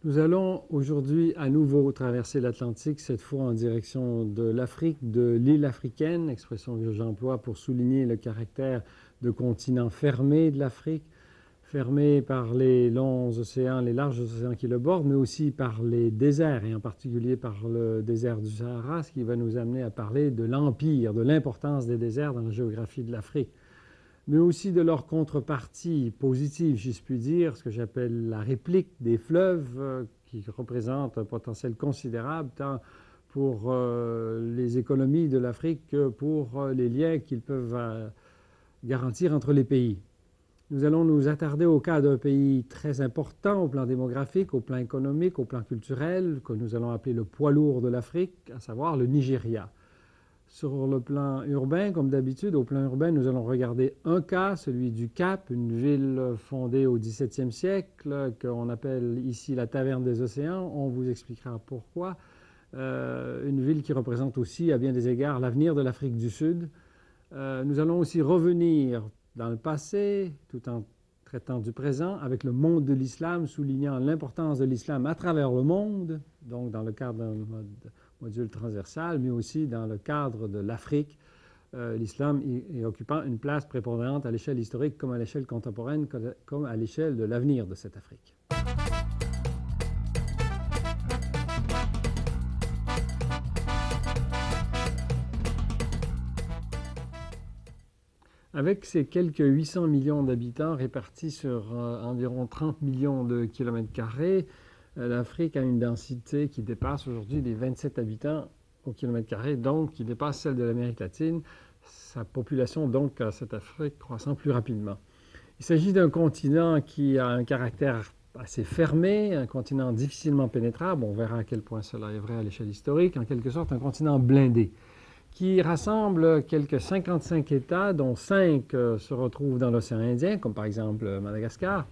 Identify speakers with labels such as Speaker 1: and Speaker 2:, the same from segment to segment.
Speaker 1: Nous allons aujourd'hui à nouveau traverser l'Atlantique, cette fois en direction de l'Afrique, de l'île africaine, expression que j'emploie pour souligner le caractère de continent fermé de l'Afrique, fermé par les longs océans, les larges océans qui le bordent, mais aussi par les déserts, et en particulier par le désert du Sahara, ce qui va nous amener à parler de l'empire, de l'importance des déserts dans la géographie de l'Afrique, mais aussi de leur contrepartie positive, si je puis dire, ce que j'appelle la réplique des fleuves, qui représente un potentiel considérable, tant pour les économies de l'Afrique que pour les liens qu'ils peuvent garantir entre les pays. Nous allons nous attarder au cas d'un pays très important au plan démographique, au plan économique, au plan culturel, que nous allons appeler le poids lourd de l'Afrique, à savoir le Nigeria. Sur le plan urbain, comme d'habitude, au plan urbain, nous allons regarder un cas, celui du Cap, une ville fondée au XVIIe siècle, qu'on appelle ici la Taverne des Océans. On vous expliquera pourquoi. Une ville qui représente aussi, à bien des égards, l'avenir de l'Afrique du Sud. Nous allons aussi revenir dans le passé, tout en traitant du présent, avec le monde de l'islam, soulignant l'importance de l'islam à travers le monde, donc dans le cadre d'un module transversal, mais aussi dans le cadre de l'Afrique, l'islam est occupant une place prépondérante à l'échelle historique comme à l'échelle contemporaine, comme à l'échelle de l'avenir de cette Afrique. Avec ses quelques 800 millions d'habitants répartis sur environ 30 millions de kilomètres carrés, l'Afrique a une densité qui dépasse aujourd'hui les 27 habitants au kilomètre carré, donc qui dépasse celle de l'Amérique latine. Sa population, donc, à cette Afrique croissant plus rapidement. Il s'agit d'un continent qui a un caractère assez fermé, un continent difficilement pénétrable. On verra à quel point cela est vrai à l'échelle historique. En quelque sorte, un continent blindé, qui rassemble quelques 55 États, dont 5 se retrouvent dans l'océan Indien, comme par exemple Madagascar.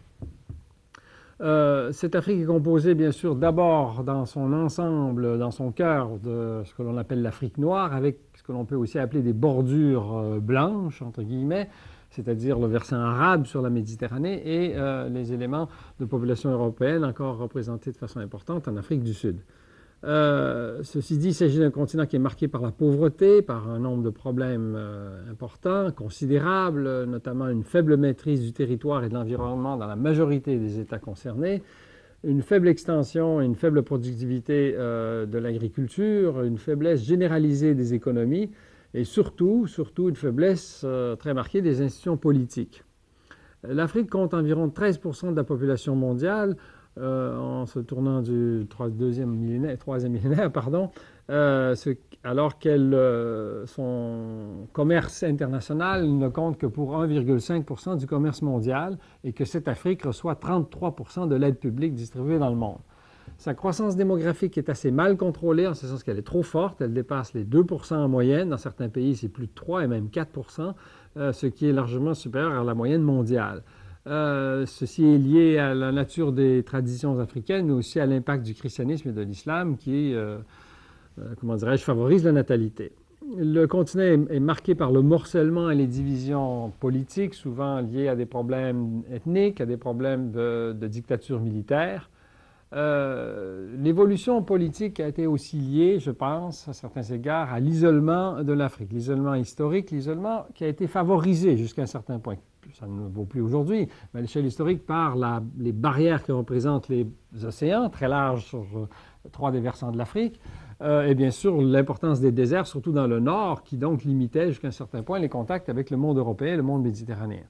Speaker 1: Cette Afrique est composée, bien sûr, d'abord dans son ensemble, dans son cœur, de ce que l'on appelle l'Afrique noire, avec ce que l'on peut aussi appeler des bordures blanches, entre guillemets, c'est-à-dire le versant arabe sur la Méditerranée et les éléments de population européenne encore représentés de façon importante en Afrique du Sud. Ceci dit, il s'agit d'un continent qui est marqué par la pauvreté, par un nombre de problèmes importants, considérables, notamment une faible maîtrise du territoire et de l'environnement dans la majorité des États concernés, une faible extension et une faible productivité de l'agriculture, une faiblesse généralisée des économies et surtout une faiblesse très marquée des institutions politiques. L'Afrique compte environ 13% de la population mondiale, en se tournant du troisième millénaire, alors que son commerce international ne compte que pour 1,5% du commerce mondial et que cette Afrique reçoit 33% de l'aide publique distribuée dans le monde. Sa croissance démographique est assez mal contrôlée, en ce sens qu'elle est trop forte, elle dépasse les 2% en moyenne, dans certains pays c'est plus de 3 et même 4%, ce qui est largement supérieur à la moyenne mondiale. Ceci est lié à la nature des traditions africaines, mais aussi à l'impact du christianisme et de l'islam qui, favorise la natalité. Le continent est marqué par le morcellement et les divisions politiques, souvent liées à des problèmes ethniques, à des problèmes de dictature militaire. L'évolution politique a été aussi liée, je pense, à certains égards, à l'isolement de l'Afrique. L'isolement historique, l'isolement qui a été favorisé jusqu'à un certain point. Ça ne vaut plus aujourd'hui, mais à l'échelle historique, par les barrières que représentent les océans, très larges sur 3 des versants de l'Afrique, et bien sûr l'importance des déserts, surtout dans le nord, qui donc limitait jusqu'à un certain point les contacts avec le monde européen et le monde méditerranéen.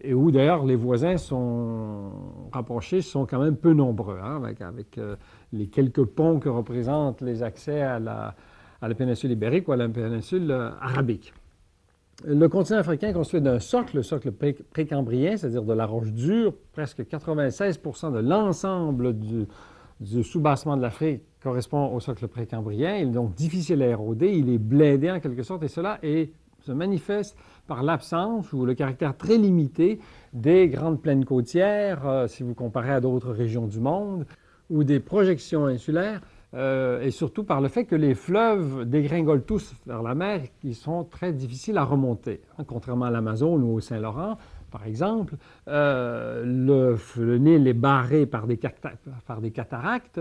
Speaker 1: Et où d'ailleurs les voisins sont rapprochés, sont quand même peu nombreux, hein, avec les quelques ponts que représentent les accès à la péninsule ibérique ou à la péninsule arabique. Le continent africain est constitué d'un socle, le socle précambrien, c'est-à-dire de la roche dure. Presque 96% de l'ensemble du soubassement de l'Afrique correspond au socle précambrien. Il est donc difficile à éroder, il est blindé en quelque sorte, et cela se manifeste par l'absence ou le caractère très limité des grandes plaines côtières, si vous comparez à d'autres régions du monde, ou des projections insulaires, et surtout par le fait que les fleuves dégringolent tous vers la mer, qui sont très difficiles à remonter. Contrairement à l'Amazone ou au Saint-Laurent, par exemple. Le Nil est barré par des cataractes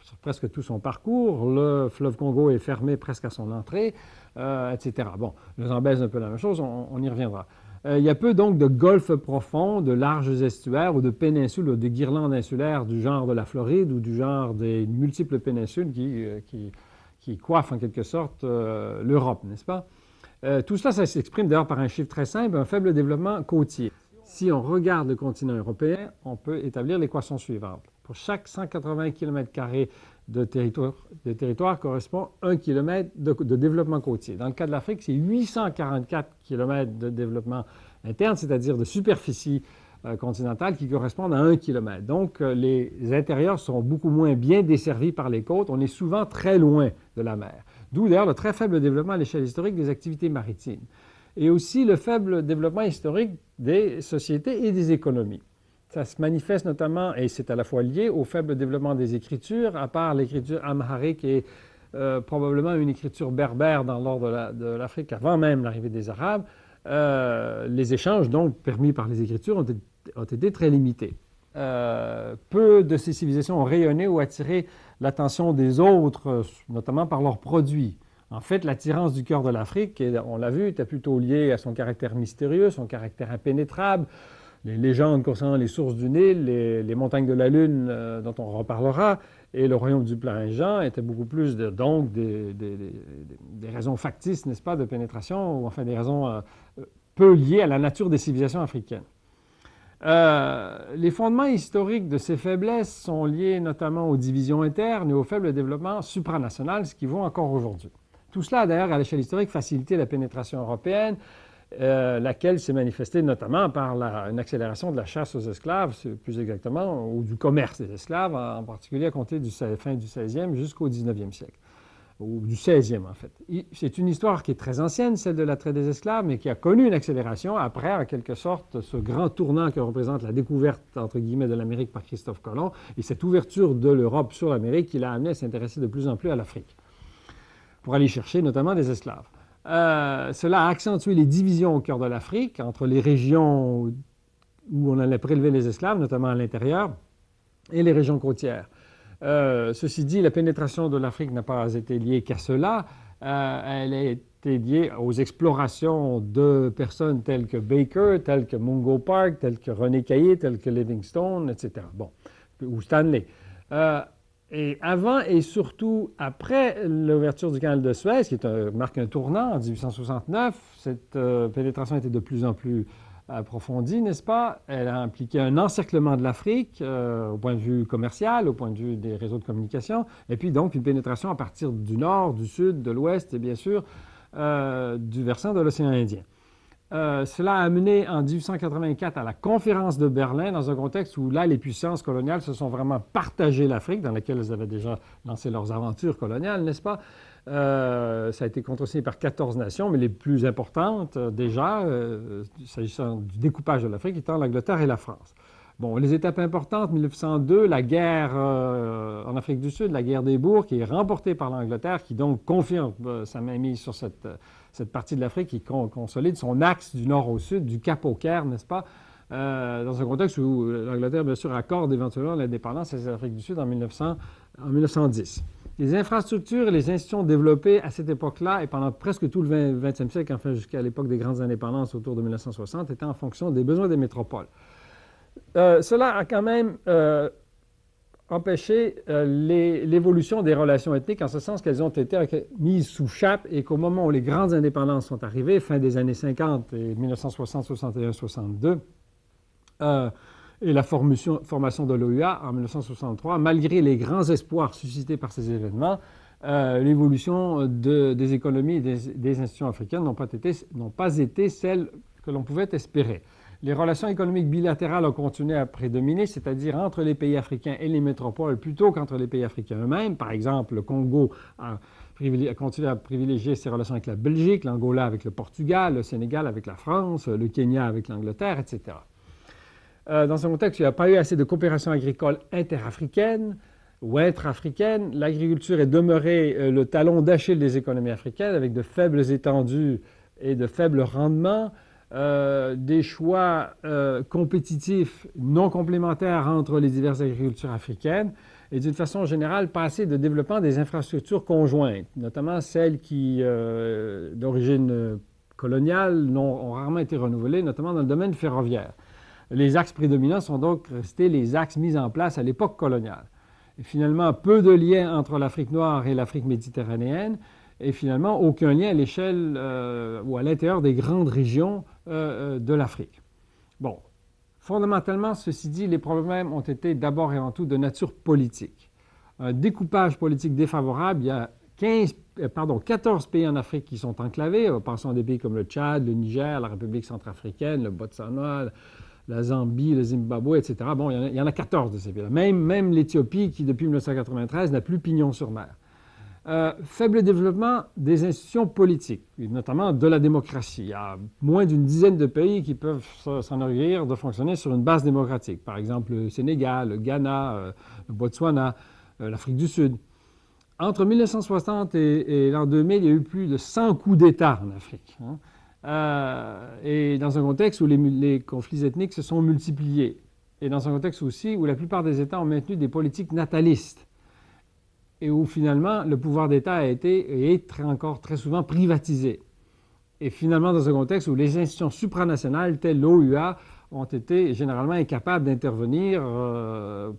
Speaker 1: sur presque tout son parcours. Le fleuve Congo est fermé presque à son entrée, etc. Bon, le Zambèze, un peu la même chose, on y reviendra. Il y a peu donc de golfes profonds, de larges estuaires ou de péninsules ou de guirlandes insulaires du genre de la Floride ou du genre des multiples péninsules qui coiffent en quelque sorte l'Europe, n'est-ce pas? Tout cela, ça s'exprime d'ailleurs par un chiffre très simple, un faible développement côtier. Si on regarde le continent européen, on peut établir l'équation suivante. Pour chaque 180 km² de territoire correspond 1 km de développement côtier. Dans le cas de l'Afrique, c'est 844 km de développement interne, c'est-à-dire de superficie continentale qui correspondent à 1 km. Donc, les intérieurs sont beaucoup moins bien desservis par les côtes. On est souvent très loin de la mer. D'où d'ailleurs le très faible développement à l'échelle historique des activités maritimes. Et aussi le faible développement historique des sociétés et des économies. Ça se manifeste notamment, et c'est à la fois lié au faible développement des écritures, à part l'écriture amharique et probablement une écriture berbère dans l'ordre de l'Afrique avant même l'arrivée des Arabes. Les échanges, donc, permis par les écritures ont été très limités. Peu de ces civilisations ont rayonné ou attiré l'attention des autres, notamment par leurs produits. En fait, l'attirance du cœur de l'Afrique, on l'a vu, était plutôt liée à son caractère mystérieux, son caractère impénétrable, les légendes concernant les sources du Nil, les montagnes de la Lune, dont on reparlera, et le royaume du Plein-Jean étaient beaucoup plus donc des raisons factices, n'est-ce pas, de pénétration, ou enfin des raisons peu liées à la nature des civilisations africaines. Les fondements historiques de ces faiblesses sont liés notamment aux divisions internes et au faible développement supranational, ce qui vaut encore aujourd'hui. Tout cela a d'ailleurs, à l'échelle historique, facilité la pénétration européenne, laquelle s'est manifestée notamment par une accélération de la chasse aux esclaves, plus exactement, ou du commerce des esclaves, en particulier à compter du fin du 16e jusqu'au 19e siècle, ou du 16e en fait. C'est une histoire qui est très ancienne, celle de la traite des esclaves, mais qui a connu une accélération après, en quelque sorte, ce grand tournant que représente la découverte, entre guillemets, de l'Amérique par Christophe Colomb, et cette ouverture de l'Europe sur l'Amérique qui l'a amené à s'intéresser de plus en plus à l'Afrique, pour aller chercher notamment des esclaves. Cela a accentué les divisions au cœur de l'Afrique, entre les régions où on allait prélever les esclaves, notamment à l'intérieur, et les régions côtières. Ceci dit, la pénétration de l'Afrique n'a pas été liée qu'à cela. Elle a été liée aux explorations de personnes telles que Baker, telles que Mungo Park, telles que René Caillé, telles que Livingstone, etc. Bon, ou Stanley. Et avant et surtout après l'ouverture du canal de Suez, qui marque un tournant en 1869, cette pénétration était de plus en plus approfondie, n'est-ce pas? Elle a impliqué un encerclement de l'Afrique au point de vue commercial, au point de vue des réseaux de communication, et puis donc une pénétration à partir du nord, du sud, de l'ouest et bien sûr du versant de l'océan Indien. Cela a amené en 1884 à la conférence de Berlin, dans un contexte où là, les puissances coloniales se sont vraiment partagé l'Afrique, dans laquelle elles avaient déjà lancé leurs aventures coloniales, n'est-ce pas? Ça a été contresigné par 14 nations, mais les plus importantes déjà, s'agissant du découpage de l'Afrique, étant l'Angleterre et la France. Bon, les étapes importantes, 1902, la guerre en Afrique du Sud, la guerre des Boers, qui est remportée par l'Angleterre, qui donc confirme sa mainmise sur cette partie de l'Afrique, qui consolide son axe du nord au sud, du Cap au Caire, n'est-ce pas, dans un contexte où l'Angleterre, bien sûr, accorde éventuellement l'indépendance à l'Afrique du Sud en 1910. Les infrastructures et les institutions développées à cette époque-là et pendant presque tout le 20e siècle, enfin jusqu'à l'époque des grandes indépendances autour de 1960, étaient en fonction des besoins des métropoles. Cela a quand même empêché l'évolution des relations ethniques, en ce sens qu'elles ont été mises sous chape et qu'au moment où les grandes indépendances sont arrivées, fin des années 50 et 1960, 61, 62, et la formation de l'OUA en 1963, malgré les grands espoirs suscités par ces événements, l'évolution des économies et des institutions africaines n'ont pas été celles que l'on pouvait espérer. Les relations économiques bilatérales ont continué à prédominer, c'est-à-dire entre les pays africains et les métropoles, plutôt qu'entre les pays africains eux-mêmes. Par exemple, le Congo a continué à privilégier ses relations avec la Belgique, l'Angola avec le Portugal, le Sénégal avec la France, le Kenya avec l'Angleterre, etc. Dans ce contexte, il n'y a pas eu assez de coopération agricole interafricaine ou intra-africaine. L'agriculture est demeurée le talon d'Achille des économies africaines, avec de faibles étendues et de faibles rendements. des choix compétitifs non complémentaires entre les diverses agricultures africaines et d'une façon générale passer de développement des infrastructures conjointes, notamment celles qui, d'origine coloniale, ont rarement été renouvelées, notamment dans le domaine ferroviaire. Les axes prédominants sont donc restés les axes mis en place à l'époque coloniale. Et finalement, peu de liens entre l'Afrique noire et l'Afrique méditerranéenne, et finalement, aucun lien à l'échelle ou à l'intérieur des grandes régions de l'Afrique. Bon, fondamentalement, ceci dit, les problèmes ont été d'abord et avant tout de nature politique. Un découpage politique défavorable, il y a 14 pays en Afrique qui sont enclavés. Pensons à des pays comme le Tchad, le Niger, la République centrafricaine, le Botswana, la Zambie, le Zimbabwe, etc. Bon, il y en a 14 de ces pays-là. Même l'Éthiopie, qui depuis 1993 n'a plus pignon sur mer. Faible développement des institutions politiques, notamment de la démocratie. Il y a moins d'une dizaine de pays qui peuvent s'enorgueillir de fonctionner sur une base démocratique. Par exemple, le Sénégal, le Ghana, le Botswana, l'Afrique du Sud. Entre 1960 et l'an 2000, il y a eu plus de 100 coups d'État en Afrique. Et dans un contexte où les conflits ethniques se sont multipliés. Et dans un contexte aussi où la plupart des États ont maintenu des politiques natalistes. Et où finalement le pouvoir d'État a été et est encore très souvent privatisé. Et finalement dans un contexte où les institutions supranationales telles l'OUA ont été généralement incapables d'intervenir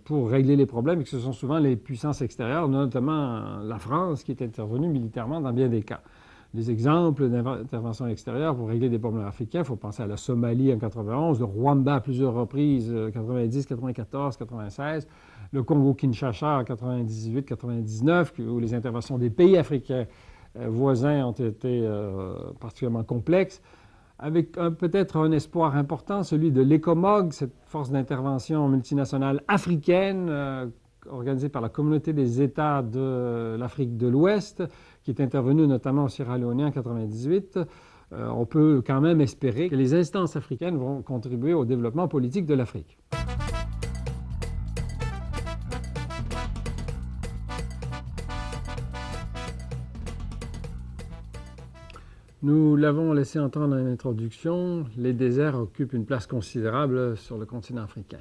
Speaker 1: pour régler les problèmes et que ce sont souvent les puissances extérieures, notamment la France, qui est intervenue militairement dans bien des cas. Des exemples d'intervention extérieure pour régler des problèmes africains, il faut penser à la Somalie en 1991, le Rwanda à plusieurs reprises, 90, 94, 96, le Congo-Kinshasa en 98-99, où les interventions des pays africains voisins ont été particulièrement complexes, avec peut-être un espoir important, celui de l'ECOMOG, cette force d'intervention multinationale africaine organisée par la communauté des États de l'Afrique de l'Ouest, qui est intervenue notamment au Sierra Leone en 1998. On peut quand même espérer que les instances africaines vont contribuer au développement politique de l'Afrique. Nous l'avons laissé entendre dans l'introduction, les déserts occupent une place considérable sur le continent africain.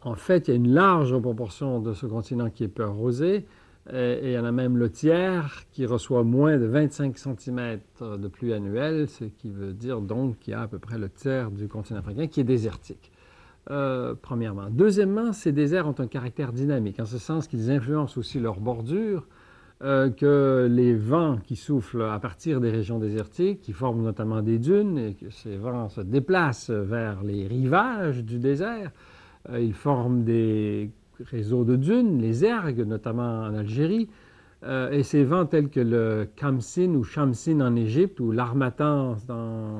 Speaker 1: En fait, il y a une large proportion de ce continent qui est peu arrosé, et il y en a même le tiers qui reçoit moins de 25 cm de pluie annuelle, ce qui veut dire donc qu'il y a à peu près le tiers du continent africain qui est désertique. Premièrement. Deuxièmement, ces déserts ont un caractère dynamique, en ce sens qu'ils influencent aussi leur bordure, que les vents qui soufflent à partir des régions désertiques, qui forment notamment des dunes, et que ces vents se déplacent vers les rivages du désert. Ils forment des réseaux de dunes, les ergues, notamment en Algérie. Et ces vents tels que le Khamsin ou Shamsin en Égypte ou l'Harmattan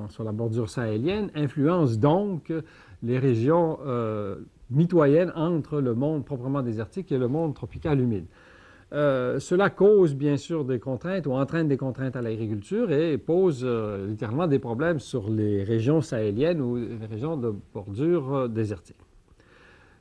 Speaker 1: sur la bordure sahélienne influencent donc les régions mitoyennes entre le monde proprement désertique et le monde tropical humide. Cela cause bien sûr des contraintes ou entraîne des contraintes à l'agriculture et pose littéralement des problèmes sur les régions sahéliennes ou les régions de bordure désertique.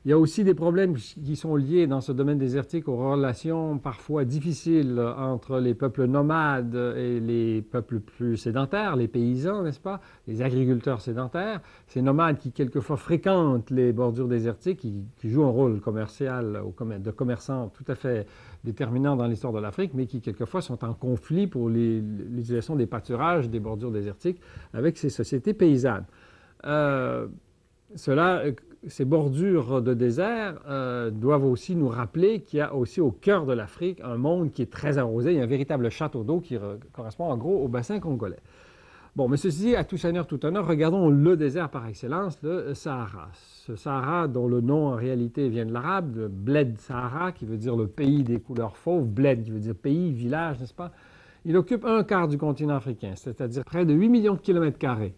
Speaker 1: Il y a aussi des problèmes qui sont liés dans ce domaine désertique aux relations parfois difficiles entre les peuples nomades et les peuples plus sédentaires, les paysans, n'est-ce pas, les agriculteurs sédentaires. Ces nomades qui quelquefois fréquentent les bordures désertiques, qui jouent un rôle commercial de commerçants tout à fait déterminant dans l'histoire de l'Afrique, mais qui quelquefois sont en conflit pour l'utilisation des pâturages des bordures désertiques avec ces sociétés paysannes. Ces bordures de désert doivent aussi nous rappeler qu'il y a aussi au cœur de l'Afrique un monde qui est très arrosé. Il y a un véritable château d'eau qui correspond en gros au bassin congolais. Bon, mais ceci dit, à tout seigneur, tout honneur, regardons le désert par excellence, le Sahara. Ce Sahara, dont le nom en réalité vient de l'arabe, de Bled Sahara, qui veut dire le pays des couleurs fauves, Bled qui veut dire pays, village, n'est-ce pas? Il occupe un quart du continent africain, c'est-à-dire près de 8 millions de kilomètres carrés.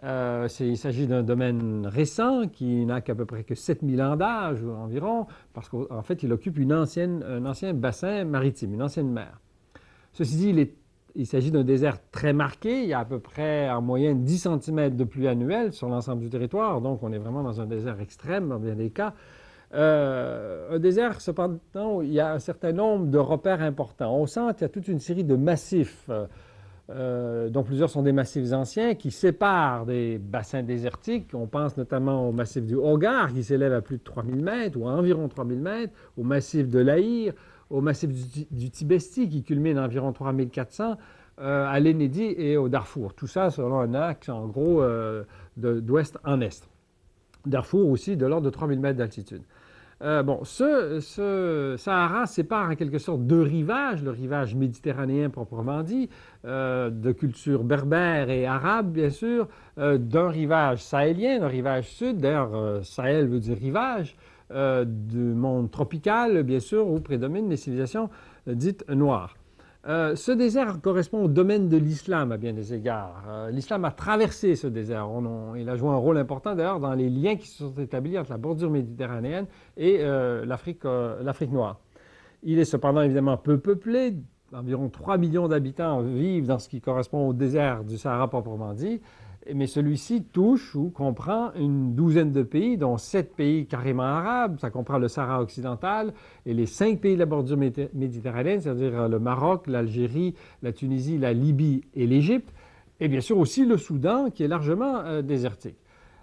Speaker 1: Il s'agit d'un domaine récent qui n'a qu'à peu près que 7000 ans d'âge environ, parce qu'en fait, il occupe un ancien bassin maritime, une ancienne mer. Ceci dit, il s'agit d'un désert très marqué. Il y a à peu près en moyenne 10 cm de pluie annuelle sur l'ensemble du territoire, donc on est vraiment dans un désert extrême dans bien des cas. Un désert, cependant, où il y a un certain nombre de repères importants. Au centre, il y a toute une série de massifs dont plusieurs sont des massifs anciens, qui séparent des bassins désertiques. On pense notamment au massif du Hogar, qui s'élève à plus de 3000 mètres, ou à environ 3000 mètres, au massif de l'Aïr, au massif du Tibesti, qui culmine à environ 3400, à l'Enedi et au Darfour. Tout ça selon un axe, en gros, d'ouest en est. Darfour aussi, de l'ordre de 3000 mètres d'altitude. Ce Sahara sépare en quelque sorte deux rivages, le rivage méditerranéen proprement dit, de culture berbère et arabe bien sûr, d'un rivage sahélien, d'un rivage sud, d'ailleurs Sahel veut dire rivage, du monde tropical bien sûr où prédominent les civilisations dites noires. Ce désert correspond au domaine de l'islam à bien des égards. L'islam a traversé ce désert. Il a joué un rôle important d'ailleurs dans les liens qui se sont établis entre la bordure méditerranéenne et l'Afrique noire. Il est cependant évidemment peu peuplé. Environ 3 millions d'habitants vivent dans ce qui correspond au désert du Sahara proprement dit. Mais celui-ci touche ou comprend une douzaine de pays, dont 7 pays carrément arabes. Ça comprend le Sahara occidental et les 5 pays de la bordure méditerranéenne, c'est-à-dire le Maroc, l'Algérie, la Tunisie, la Libye et l'Égypte. Et bien sûr aussi le Soudan, qui est largement désertique.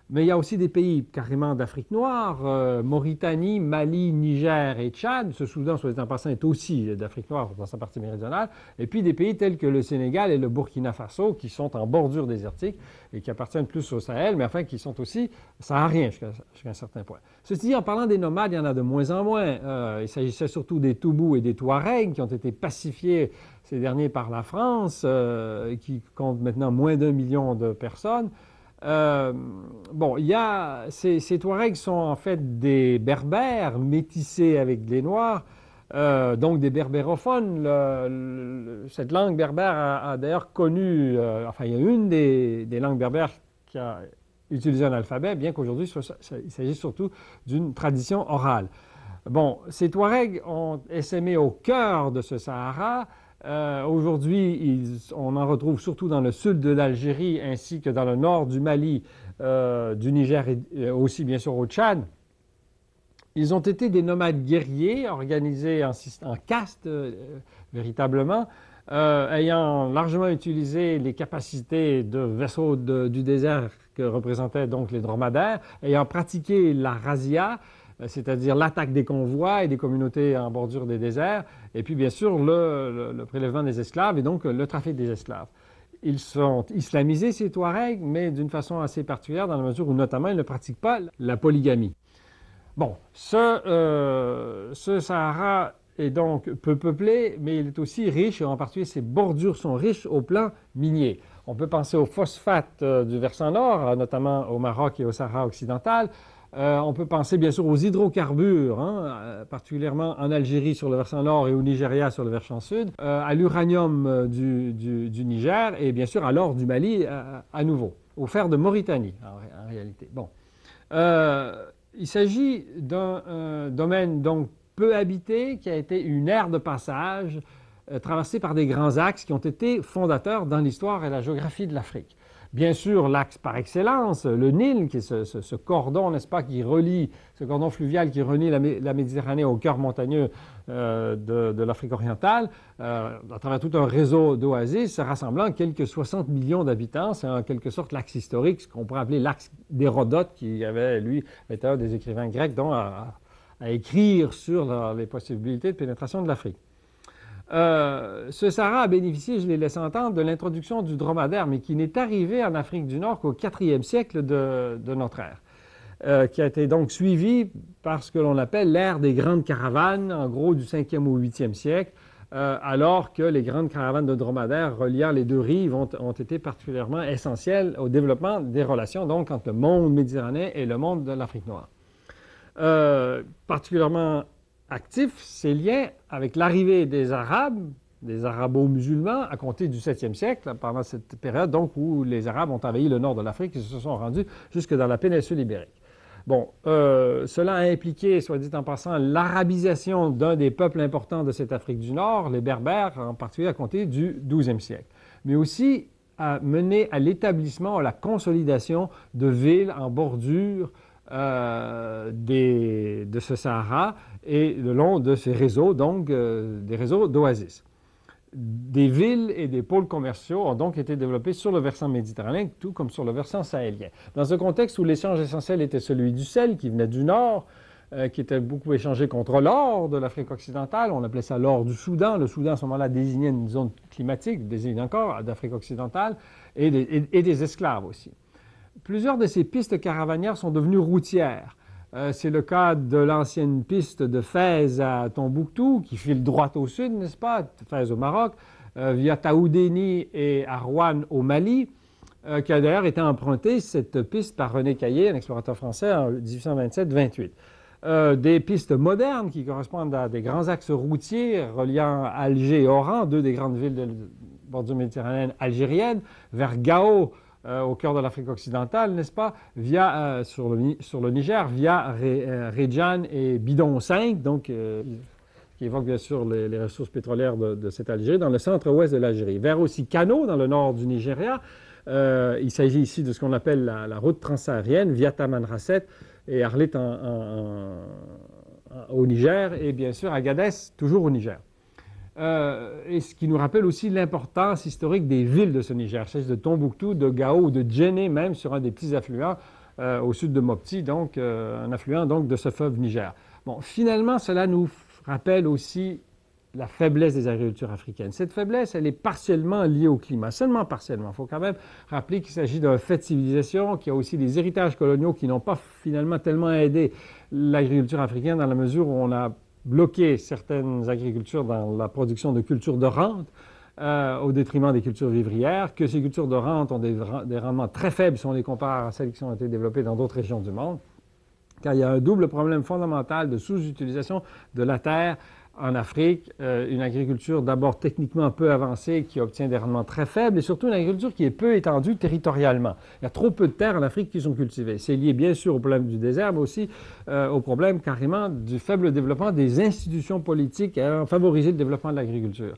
Speaker 1: Mais il y a aussi des pays carrément d'Afrique noire, Mauritanie, Mali, Niger et Tchad. Ce Soudan, soit dit en passant, est aussi d'Afrique noire dans sa partie méridionale. Et puis des pays tels que le Sénégal et le Burkina Faso, qui sont en bordure désertique et qui appartiennent plus au Sahel, mais enfin qui sont aussi sahariens jusqu'à un certain point. Ceci dit, en parlant des nomades, il y en a de moins en moins. Il s'agissait surtout des Toubous et des Touaregs qui ont été pacifiés ces derniers par la France, qui comptent maintenant moins d'1 million de personnes. Ces Touaregs sont en fait des berbères métissés avec des noirs, donc des berbérophones. Cette langue berbère a d'ailleurs connu, il y a une des langues berbères qui a utilisé un alphabet, bien qu'aujourd'hui il s'agisse surtout d'une tradition orale. Ces Touaregs ont essaimé au cœur de ce Sahara. Aujourd'hui, on en retrouve surtout dans le sud de l'Algérie ainsi que dans le nord du Mali, du Niger et aussi bien sûr au Tchad. Ils ont été des nomades guerriers organisés en castes véritablement, ayant largement utilisé les capacités de vaisseaux du désert que représentaient donc les dromadaires, ayant pratiqué la razzia, c'est-à-dire l'attaque des convois et des communautés en bordure des déserts, et puis bien sûr le prélèvement des esclaves et donc le trafic des esclaves. Ils sont islamisés, ces Touaregs, mais d'une façon assez particulière dans la mesure où notamment ils ne pratiquent pas la polygamie. Ce Sahara est donc peu peuplé, mais il est aussi riche, et en particulier ses bordures sont riches au plan minier. On peut penser aux phosphates du versant nord, notamment au Maroc et au Sahara occidental. On peut penser bien sûr aux hydrocarbures, particulièrement en Algérie sur le versant nord et au Nigeria sur le versant sud, à l'uranium du Niger et bien sûr à l'or du Mali à nouveau, au fer de Mauritanie en réalité. Il s'agit d'un domaine donc peu habité qui a été une aire de passage traversée par des grands axes qui ont été fondateurs dans l'histoire et la géographie de l'Afrique. Bien sûr, l'axe par excellence, le Nil, qui est ce cordon, n'est-ce pas, ce cordon fluvial qui relie la Méditerranée au cœur montagneux de l'Afrique orientale, à travers tout un réseau d'oasis rassemblant quelques 60 millions d'habitants. C'est en quelque sorte l'axe historique, ce qu'on pourrait appeler l'axe d'Hérodote, qui avait, lui, été un des écrivains grecs, dont à écrire sur les possibilités de pénétration de l'Afrique. Ce Sahara a bénéficié, je l'ai laissé entendre, de l'introduction du dromadaire, mais qui n'est arrivé en Afrique du Nord qu'au IVe siècle de notre ère, qui a été donc suivi par ce que l'on appelle l'ère des grandes caravanes, en gros du 5e au 8e siècle, alors que les grandes caravanes de dromadaires reliant les deux rives ont été particulièrement essentielles au développement des relations donc entre le monde méditerranéen et le monde de l'Afrique noire. Particulièrement actifs, ces liens avec l'arrivée des Arabes, des Arabo-musulmans, à compter du 7e siècle, pendant cette période donc où les Arabes ont envahi le nord de l'Afrique et se sont rendus jusque dans la péninsule ibérique. Cela a impliqué, soit dit en passant, l'arabisation d'un des peuples importants de cette Afrique du Nord, les Berbères, en particulier à compter du 12e siècle, mais aussi a mené à l'établissement, à la consolidation de villes en bordure de ce Sahara et le long de ces réseaux, donc des réseaux d'oasis. Des villes et des pôles commerciaux ont donc été développés sur le versant méditerranéen, tout comme sur le versant sahélien. Dans un contexte où l'échange essentiel était celui du sel, qui venait du nord, qui était beaucoup échangé contre l'or de l'Afrique occidentale, on appelait ça l'or du Soudan. Le Soudan, à ce moment-là, désignait une zone climatique, désigne encore d'Afrique occidentale, et des esclaves aussi. Plusieurs de ces pistes caravanières sont devenues routières. C'est le cas de l'ancienne piste de Fès à Tombouctou, qui file droit au sud, n'est-ce pas, Fès au Maroc, via Taoudéni et à Rouen au Mali, qui a d'ailleurs été empruntée, cette piste, par René Caillé, un explorateur français, en 1827-28. Des pistes modernes qui correspondent à des grands axes routiers reliant Alger et Oran, deux des grandes villes de bordure méditerranéenne algérienne, vers Gao, au cœur de l'Afrique occidentale, n'est-ce pas, via, sur le Niger, via Redjan et Bidon 5, donc, qui évoque bien sûr les ressources pétrolières de cette Algérie, dans le centre-ouest de l'Algérie. Vers aussi Kano, dans le nord du Nigeria. Il s'agit ici de ce qu'on appelle la route transsaharienne, via Tamanrasset et Arlit au Niger, et bien sûr Agadez, toujours au Niger. Et ce qui nous rappelle aussi l'importance historique des villes de ce Niger. Il s'agit de Tombouctou, de Gao ou de Djenné, même sur un des petits affluents au sud de Mopti, donc un affluent donc, de ce fleuve Niger. Bon, finalement, cela nous rappelle aussi la faiblesse des agricultures africaines. Cette faiblesse, elle est partiellement liée au climat, seulement partiellement. Il faut quand même rappeler qu'il s'agit d'un fait de civilisation, qu'il y a aussi des héritages coloniaux qui n'ont pas finalement tellement aidé l'agriculture africaine dans la mesure où on a bloqué certaines agricultures dans la production de cultures de rente au détriment des cultures vivrières, que ces cultures de rente ont des rendements très faibles si on les compare à celles qui ont été développées dans d'autres régions du monde, car il y a un double problème fondamental de sous-utilisation de la terre en Afrique, une agriculture d'abord techniquement peu avancée qui obtient des rendements très faibles et surtout une agriculture qui est peu étendue territorialement. Il y a trop peu de terres en Afrique qui sont cultivées. C'est lié bien sûr au problème du désert, mais aussi au problème carrément du faible développement des institutions politiques ayant favorisé le développement de l'agriculture.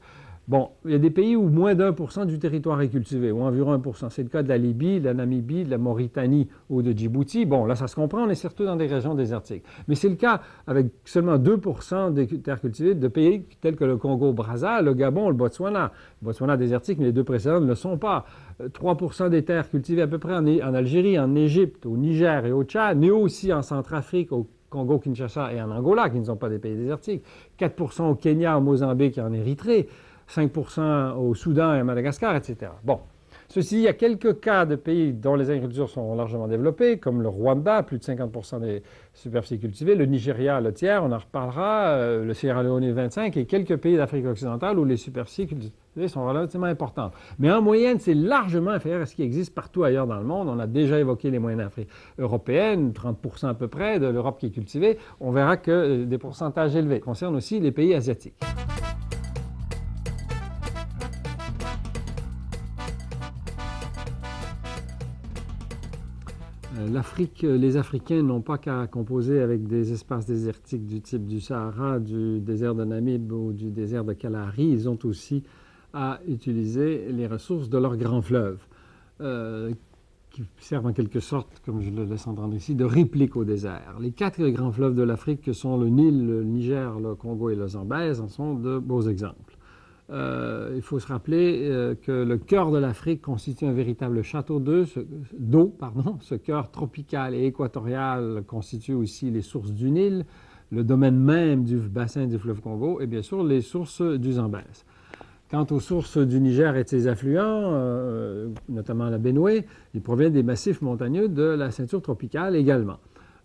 Speaker 1: Bon, il y a des pays où moins d'1% du territoire est cultivé, ou environ 1%. C'est le cas de la Libye, de la Namibie, de la Mauritanie ou de Djibouti. Bon, là, ça se comprend, on est surtout dans des régions désertiques. Mais c'est le cas avec seulement 2% des terres cultivées de pays tels que le Congo-Brazza, le Gabon, le Botswana. Le Botswana désertique, mais les deux précédents ne le sont pas. 3% des terres cultivées à peu près en Algérie, en Égypte, au Niger et au Tchad, mais aussi en Centrafrique, au Congo-Kinshasa et en Angola, qui ne sont pas des pays désertiques. 4% au Kenya, au Mozambique et en Érythrée. 5% au Soudan et à Madagascar, etc. Bon, ceci, il y a quelques cas de pays dont les agricultures sont largement développées, comme le Rwanda, plus de 50% des superficies cultivées, le Nigeria, le tiers, on en reparlera, le Sierra Leone, 25%, et quelques pays d'Afrique occidentale où les superficies cultivées sont relativement importantes. Mais en moyenne, c'est largement inférieur à ce qui existe partout ailleurs dans le monde. On a déjà évoqué les moyennes européennes, 30% à peu près de l'Europe qui est cultivée. On verra que des pourcentages élevés concernent aussi les pays asiatiques. L'Afrique, les Africains n'ont pas qu'à composer avec des espaces désertiques du type du Sahara, du désert de Namib ou du désert de Kalahari. Ils ont aussi à utiliser les ressources de leurs grands fleuves, qui servent en quelque sorte, comme je le laisse entendre ici, de réplique au désert. Les 4 grands fleuves de l'Afrique, que sont le Nil, le Niger, le Congo et le Zambèze, en sont de beaux exemples. Il faut se rappeler que le cœur de l'Afrique constitue un véritable château d'eau. Ce cœur tropical et équatorial constitue aussi les sources du Nil, le domaine même du bassin du fleuve Congo et bien sûr les sources du Zambèze. Quant aux sources du Niger et de ses affluents, notamment la Benoué, ils proviennent des massifs montagneux de la ceinture tropicale également.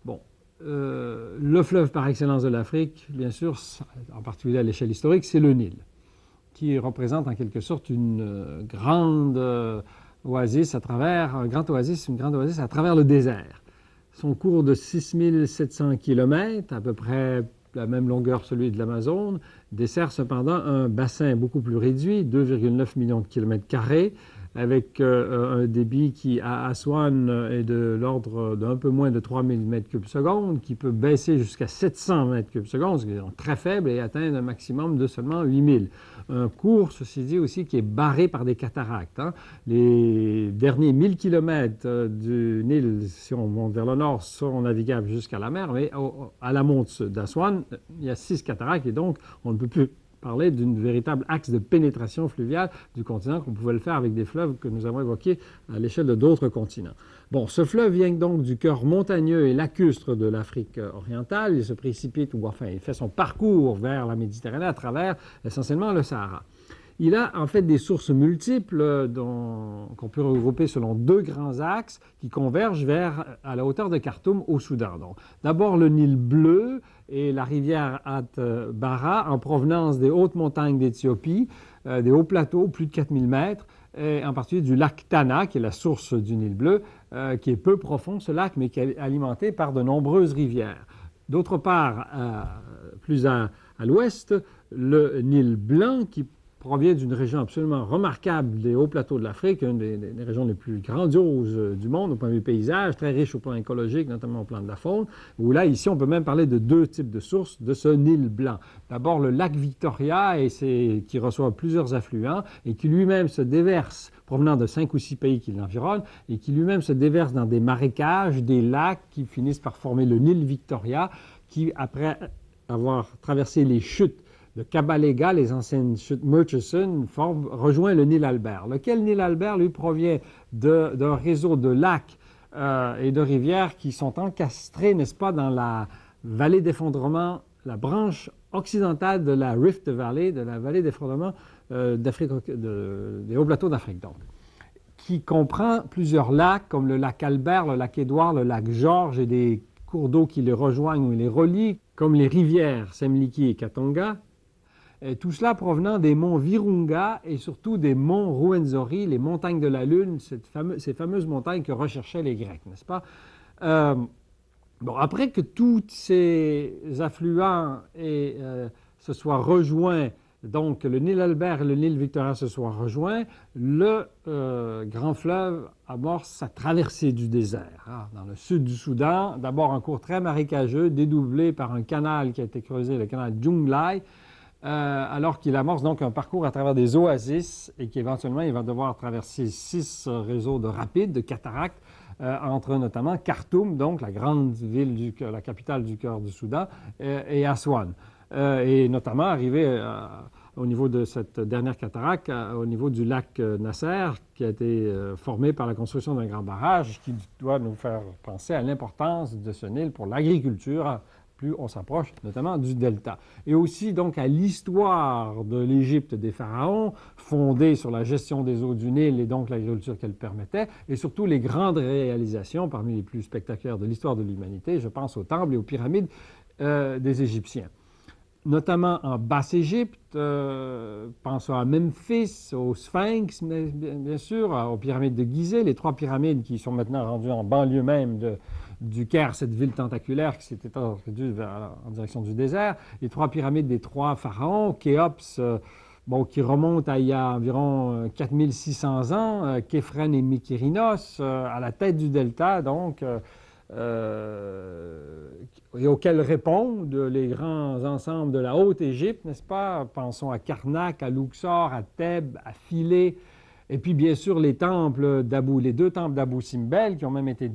Speaker 1: Bon, le fleuve par excellence de l'Afrique, bien sûr, en particulier à l'échelle historique, c'est le Nil, qui représente en quelque sorte une grande oasis à travers, une grande oasis à travers le désert. Son cours de 6700 km, à peu près la même longueur que celui de l'Amazone, dessert cependant un bassin beaucoup plus réduit, 2,9 millions de kilomètres carrés, avec un débit qui, à Aswan, est de l'ordre d'un peu moins de 3000 m3, qui peut baisser jusqu'à 700 m3, ce qui est donc très faible, et atteindre un maximum de seulement 8000. Un cours, ceci dit aussi, qui est barré par des cataractes. Les derniers 1000 km du Nil, si on monte vers le nord, sont navigables jusqu'à la mer, mais à la monte d'Aswan, il y a 6 cataractes, et donc on ne peut plus parlait d'une véritable axe de pénétration fluviale du continent, qu'on pouvait le faire avec des fleuves que nous avons évoqués à l'échelle de d'autres continents. Bon, ce fleuve vient donc du cœur montagneux et lacustre de l'Afrique orientale. Il se précipite, ou enfin, il fait son parcours vers la Méditerranée à travers essentiellement le Sahara. Il a en fait des sources multiples qu'on peut regrouper selon deux grands axes qui convergent à la hauteur de Khartoum au Soudan. D'abord le Nil bleu et la rivière Atbara en provenance des hautes montagnes d'Éthiopie, des hauts plateaux, plus de 4000 mètres, et en particulier du lac Tana, qui est la source du Nil bleu, qui est peu profond ce lac, mais qui est alimenté par de nombreuses rivières. D'autre part, plus à l'ouest, le Nil blanc qui provient d'une région absolument remarquable des hauts plateaux de l'Afrique, une des régions les plus grandioses du monde au point de vue paysage, très riche au plan écologique, notamment au plan de la faune, où là, ici, on peut même parler de deux types de sources de ce Nil blanc. D'abord, le lac Victoria, qui reçoit plusieurs affluents et qui lui-même se déverse, provenant de 5 ou 6 pays qui l'environnent, et qui lui-même se déverse dans des marécages, des lacs qui finissent par former le Nil Victoria, qui, après avoir traversé les chutes de Kabalega, les anciennes chutes Murchison, rejoint le Nil Albert, lequel Nil Albert, lui, provient d'un réseau de lacs et de rivières qui sont encastrés, n'est-ce pas, dans la vallée d'effondrement, la branche occidentale de la Rift Valley, de la vallée d'effondrement des hauts plateaux d'Afrique, donc, qui comprend plusieurs lacs, comme le lac Albert, le lac Édouard, le lac Georges et des cours d'eau qui les rejoignent ou les relient, comme les rivières Semliki et Katonga. Et tout cela provenant des monts Virunga et surtout des monts Ruwenzori, les montagnes de la Lune, ces fameuses montagnes que recherchaient les Grecs, n'est-ce pas? Bon, après que tous ces affluents se soient rejoints, donc le Nil Albert et le Nil Victoria se soient rejoints, le grand fleuve amorce sa traversée du désert. Dans le sud du Soudan, d'abord un cours très marécageux, dédoublé par un canal qui a été creusé, le canal Djunglai, alors qu'il amorce donc un parcours à travers des oasis et qu'éventuellement il va devoir traverser 6 réseaux de rapides, de cataractes, entre notamment Khartoum, donc la grande ville, la capitale du cœur du Soudan, et Aswan. Et notamment arriver au niveau de cette dernière cataracte, au niveau du lac Nasser, qui a été formé par la construction d'un grand barrage qui doit nous faire penser à l'importance de ce Nil pour l'agriculture, plus on s'approche notamment du delta. Et aussi donc à l'histoire de l'Égypte des pharaons, fondée sur la gestion des eaux du Nil et donc l'agriculture qu'elle permettait, et surtout les grandes réalisations parmi les plus spectaculaires de l'histoire de l'humanité, je pense aux temples et aux pyramides des Égyptiens. Notamment en Basse-Égypte, pensons à Memphis, au Sphinx, bien sûr, aux pyramides de Gizeh, les 3 pyramides qui sont maintenant rendues en banlieue même du Caire, cette ville tentaculaire qui s'est étendue en direction du désert, les 3 pyramides des 3 pharaons, Khéops, qui remontent à il y a environ 4600 ans, Képhren et Mykérinos, à la tête du delta, donc, et auxquels répondent les grands ensembles de la Haute-Égypte, n'est-ce pas? Pensons à Karnak, à Luxor, à Thèbes, à Philae, et puis bien sûr les temples les 2 temples d'Abou Simbel qui ont même été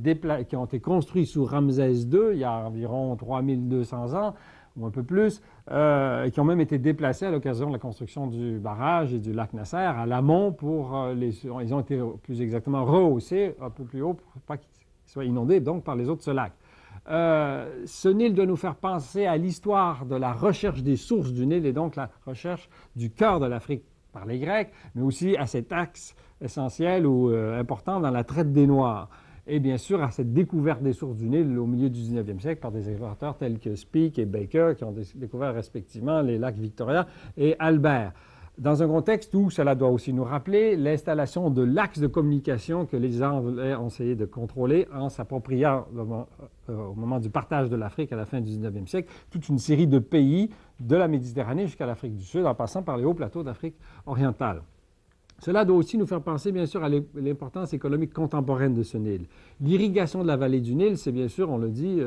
Speaker 1: construits sous Ramsès II il y a environ 3200 ans, ou un peu plus, qui ont même été déplacés à l'occasion de la construction du barrage et du lac Nasser à l'amont ils ont été plus exactement rehaussés un peu plus haut pour pas qu'ils soient inondés donc par les eaux de ce lac. Ce Nil doit nous faire penser à l'histoire de la recherche des sources du Nil et donc la recherche du cœur de l'Afrique par les Grecs, mais aussi à cet axe essentiel ou important dans la traite des Noirs. Et bien sûr à cette découverte des sources du Nil au milieu du 19e siècle par des explorateurs tels que Speke et Baker qui ont découvert respectivement les lacs Victoria et Albert. Dans un contexte où cela doit aussi nous rappeler l'installation de l'axe de communication que les Anglais ont essayé de contrôler en s'appropriant au moment du partage de l'Afrique à la fin du 19e siècle, toute une série de pays de la Méditerranée jusqu'à l'Afrique du Sud en passant par les hauts plateaux d'Afrique orientale. Cela doit aussi nous faire penser, bien sûr, à l'importance économique contemporaine de ce Nil. L'irrigation de la vallée du Nil, c'est bien sûr, on le dit,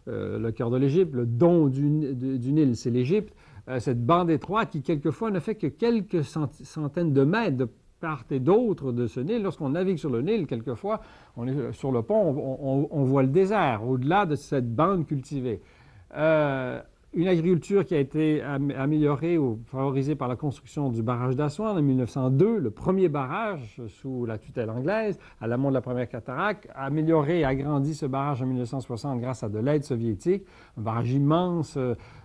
Speaker 1: le cœur de l'Égypte, le don du Nil, c'est l'Égypte. Cette bande étroite qui, quelquefois, ne fait que quelques centaines de mètres de part et d'autre de ce Nil. Lorsqu'on navigue sur le Nil, quelquefois, on est sur le pont, on voit le désert, au-delà de cette bande cultivée. Une agriculture qui a été améliorée ou favorisée par la construction du barrage d'Aswan en 1902, le premier barrage sous la tutelle anglaise, à l'amont de la première cataracte, a amélioré et agrandi ce barrage en 1960 grâce à de l'aide soviétique, un barrage immense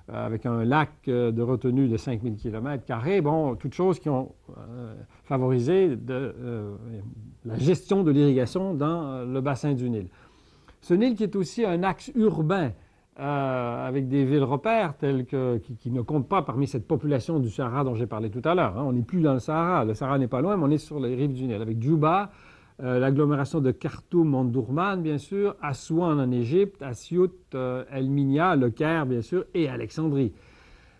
Speaker 1: avec un lac de retenue de 5000 km². Bon, toutes choses qui ont favorisé la gestion de l'irrigation dans le bassin du Nil. Ce Nil qui est aussi un axe urbain avec des villes repères qui ne comptent pas parmi cette population du Sahara dont j'ai parlé tout à l'heure. On n'est plus dans le Sahara. Le Sahara n'est pas loin, mais on est sur les rives du Nil. Avec Djouba, l'agglomération de Khartoum, Omdurman, bien sûr, Assouan en Égypte, Asyut, El Minya, Le Caire, bien sûr, et Alexandrie.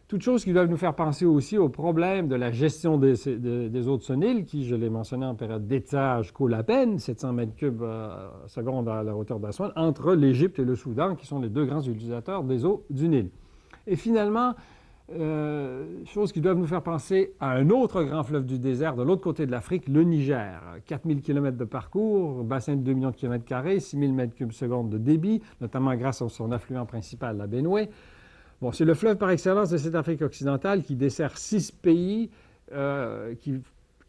Speaker 1: Toutes choses qui doivent nous faire penser aussi au problème de la gestion des eaux de ce Nil, qui, je l'ai mentionné en période d'étiage, coule à peine, 700 mètres cubes seconde à la hauteur d'Aswan, entre l'Égypte et le Soudan, qui sont les deux grands utilisateurs des eaux du Nil. Et finalement, choses qui doivent nous faire penser à un autre grand fleuve du désert de l'autre côté de l'Afrique, le Niger. 4000 km de parcours, bassin de 2 millions de km², 6000 mètres cubes seconde de débit, notamment grâce à son affluent principal, la Benoué. Bon, c'est le fleuve par excellence de cette Afrique occidentale qui dessert 6 pays, qui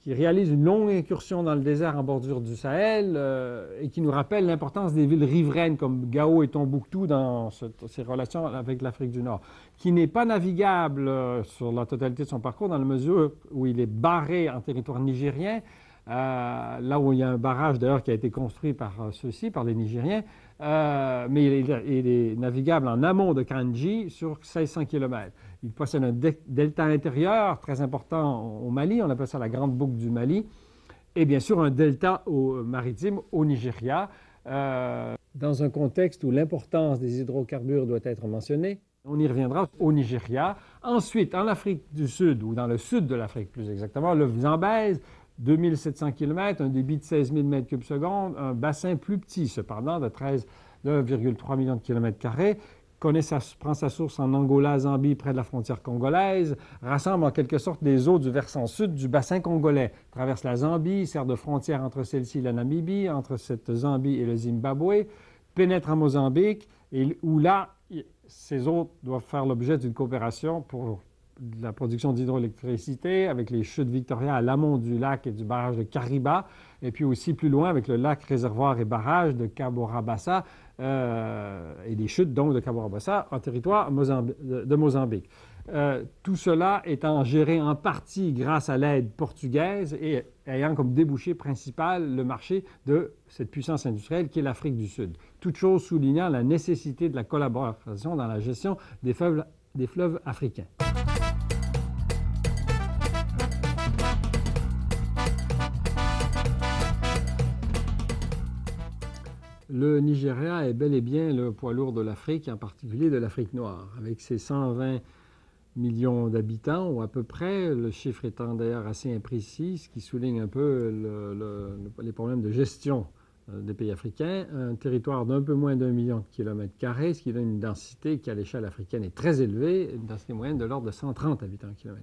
Speaker 1: réalise une longue incursion dans le désert en bordure du Sahel et qui nous rappelle l'importance des villes riveraines comme Gao et Tombouctou dans ses relations avec l'Afrique du Nord, qui n'est pas navigable sur la totalité de son parcours dans la mesure où il est barré en territoire nigérien, là où il y a un barrage d'ailleurs qui a été construit par ceux-ci, par les Nigériens, mais il est navigable en amont de Kandji sur 1600 km. Il possède un delta intérieur très important au Mali, on appelle ça la grande boucle du Mali, et bien sûr un delta maritime au Nigeria, dans un contexte où l'importance des hydrocarbures doit être mentionnée. On y reviendra au Nigeria. Ensuite, en Afrique du Sud, ou dans le sud de l'Afrique plus exactement, le Zambèze, 2700 km, un débit de 16 000 m3 seconde, un bassin plus petit cependant de 1,3 million de km², prend sa source en Angola, Zambie, près de la frontière congolaise, rassemble en quelque sorte les eaux du versant sud du bassin congolais, traverse la Zambie, sert de frontière entre celle-ci et la Namibie, entre cette Zambie et le Zimbabwe, pénètre en Mozambique, et où là, ces eaux doivent faire l'objet d'une coopération pour la production d'hydroélectricité avec les chutes Victoria à l'amont du lac et du barrage de Kariba, et puis aussi plus loin avec le lac, réservoir et barrage de Cabo-Rabassa et les chutes donc de Cabo-Rabassa en territoire de Mozambique. Tout cela étant géré en partie grâce à l'aide portugaise et ayant comme débouché principal le marché de cette puissance industrielle qui est l'Afrique du Sud. Toute chose soulignant la nécessité de la collaboration dans la gestion des fleuves africains. Le Nigeria est bel et bien le poids lourd de l'Afrique, en particulier de l'Afrique noire, avec ses 120 millions d'habitants, ou à peu près, le chiffre étant d'ailleurs assez imprécis, ce qui souligne un peu les problèmes de gestion des pays africains. Un territoire d'un peu moins d'1 million de km², ce qui donne une densité qui, à l'échelle africaine, est très élevée, une densité moyenne de l'ordre de 130 habitants au km².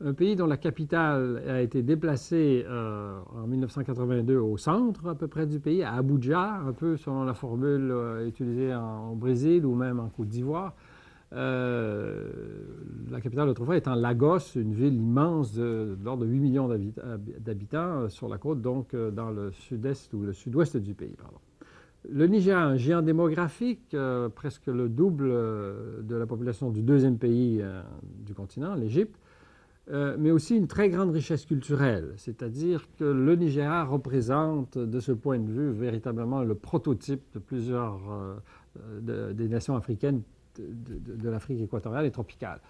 Speaker 1: Un pays dont la capitale a été déplacée en 1982 au centre à peu près du pays, à Abuja, un peu selon la formule utilisée au Brésil ou même en Côte d'Ivoire. La capitale autrefois étant Lagos, une ville immense de l'ordre de 8 millions d'habitants sur la côte, donc dans le sud-est ou le sud-ouest du pays. Pardon. Le Niger, un géant démographique, presque le double de la population du deuxième pays du continent, l'Égypte, mais aussi une très grande richesse culturelle, c'est-à-dire que le Nigeria représente, de ce point de vue, véritablement le prototype de plusieurs des nations africaines de l'Afrique équatoriale et tropicale.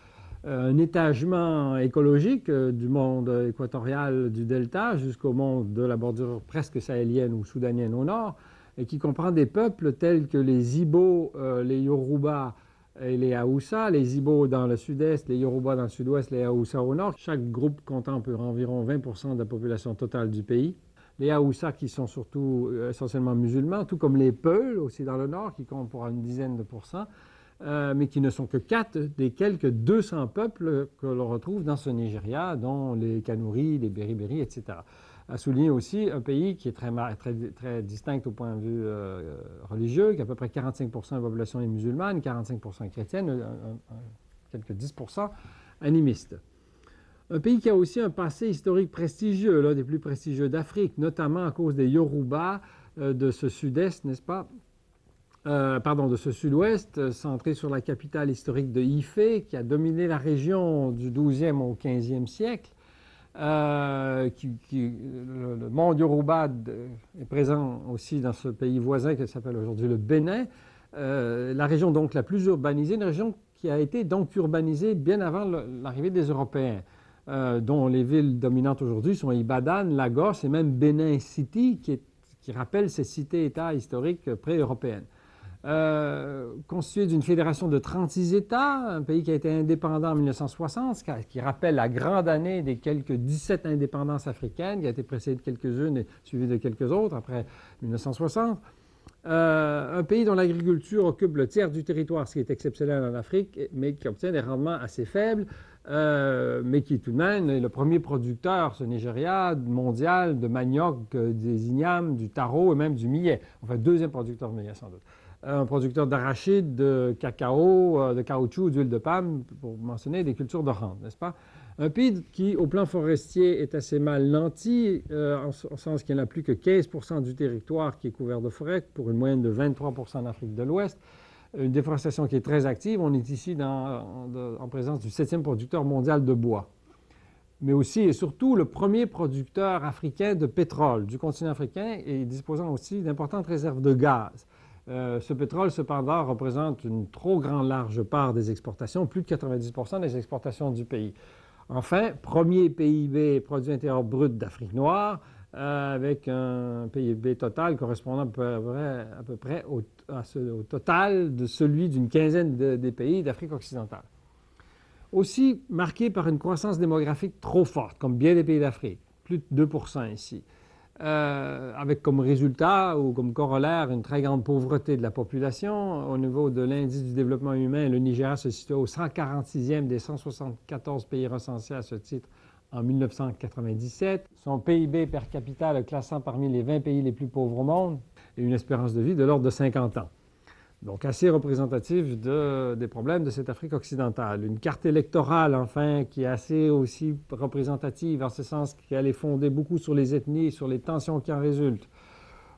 Speaker 1: Un étagement écologique du monde équatorial du delta jusqu'au monde de la bordure presque sahélienne ou soudanienne au nord, et qui comprend des peuples tels que les Ibo, les Yoruba et les Haoussa, les Ibo dans le sud-est, les Yoruba dans le sud-ouest, les Haoussa au nord. Chaque groupe comptant pour environ 20% de la population totale du pays. Les Haoussa qui sont surtout essentiellement musulmans, tout comme les Peuls aussi dans le nord, qui comptent pour une dizaine de pourcents, mais qui ne sont que 4 des quelques 200 peuples que l'on retrouve dans ce Nigeria, dont les Kanouris, les Beriberi, etc. à souligner aussi un pays qui est très distinct au point de vue religieux, qui à peu près 45% de la population est musulmane, 45% est chrétienne, quelques 10% animiste. Un pays qui a aussi un passé historique prestigieux, l'un des plus prestigieux d'Afrique, notamment à cause des Yoruba de ce sud-est, n'est-ce pas? De ce sud-ouest, centré sur la capitale historique de Ifé, qui a dominé la région du 12e au 15e siècle. Le monde Yoruba est présent aussi dans ce pays voisin qui s'appelle aujourd'hui le Bénin. La région donc la plus urbanisée, une région qui a été donc urbanisée bien avant l'arrivée des Européens, dont les villes dominantes aujourd'hui sont Ibadan, Lagos et même Benin City, qui rappelle ces cités-États historiques pré-européennes. Constitué d'une fédération de 36 États, un pays qui a été indépendant en 1960, qui rappelle la grande année des quelques 17 indépendances africaines, qui a été précédée de quelques-unes et suivie de quelques autres après 1960. Un pays dont l'agriculture occupe le tiers du territoire, ce qui est exceptionnel en Afrique, mais qui obtient des rendements assez faibles, mais qui tout de même est le premier producteur, ce Nigeria, mondial, de manioc, des ignames, du taro et même du millet. Enfin, deuxième producteur de millet sans doute. Un producteur d'arachide, de cacao, de caoutchouc, d'huile de palme, pour mentionner des cultures de rente, n'est-ce pas? Un pays qui, au plan forestier, est assez mal nanti, en sens qu'il n'y en a plus que 15% du territoire qui est couvert de forêt, pour une moyenne de 23% en Afrique de l'Ouest. Une déforestation qui est très active. On est ici en présence du 7e producteur mondial de bois. Mais aussi et surtout le premier producteur africain de pétrole du continent africain et disposant aussi d'importantes réserves de gaz. Ce pétrole, cependant, représente une trop grande large part des exportations, plus de 90% des exportations du pays. Enfin, premier PIB, produit intérieur brut d'Afrique noire, avec un PIB total correspondant à peu près au total de celui d'une quinzaine des pays d'Afrique occidentale. Aussi marqué par une croissance démographique trop forte, comme bien des pays d'Afrique, plus de 2% ici. Avec comme résultat ou comme corollaire une très grande pauvreté de la population. Au niveau de l'indice du développement humain, le Nigeria se situe au 146e des 174 pays recensés à ce titre en 1997. Son PIB per capita le classant parmi les 20 pays les plus pauvres au monde et une espérance de vie de l'ordre de 50 ans. Donc assez représentatif des problèmes de cette Afrique occidentale. Une carte électorale, enfin, qui est assez aussi représentative, en ce sens qu'elle est fondée beaucoup sur les ethnies et sur les tensions qui en résultent.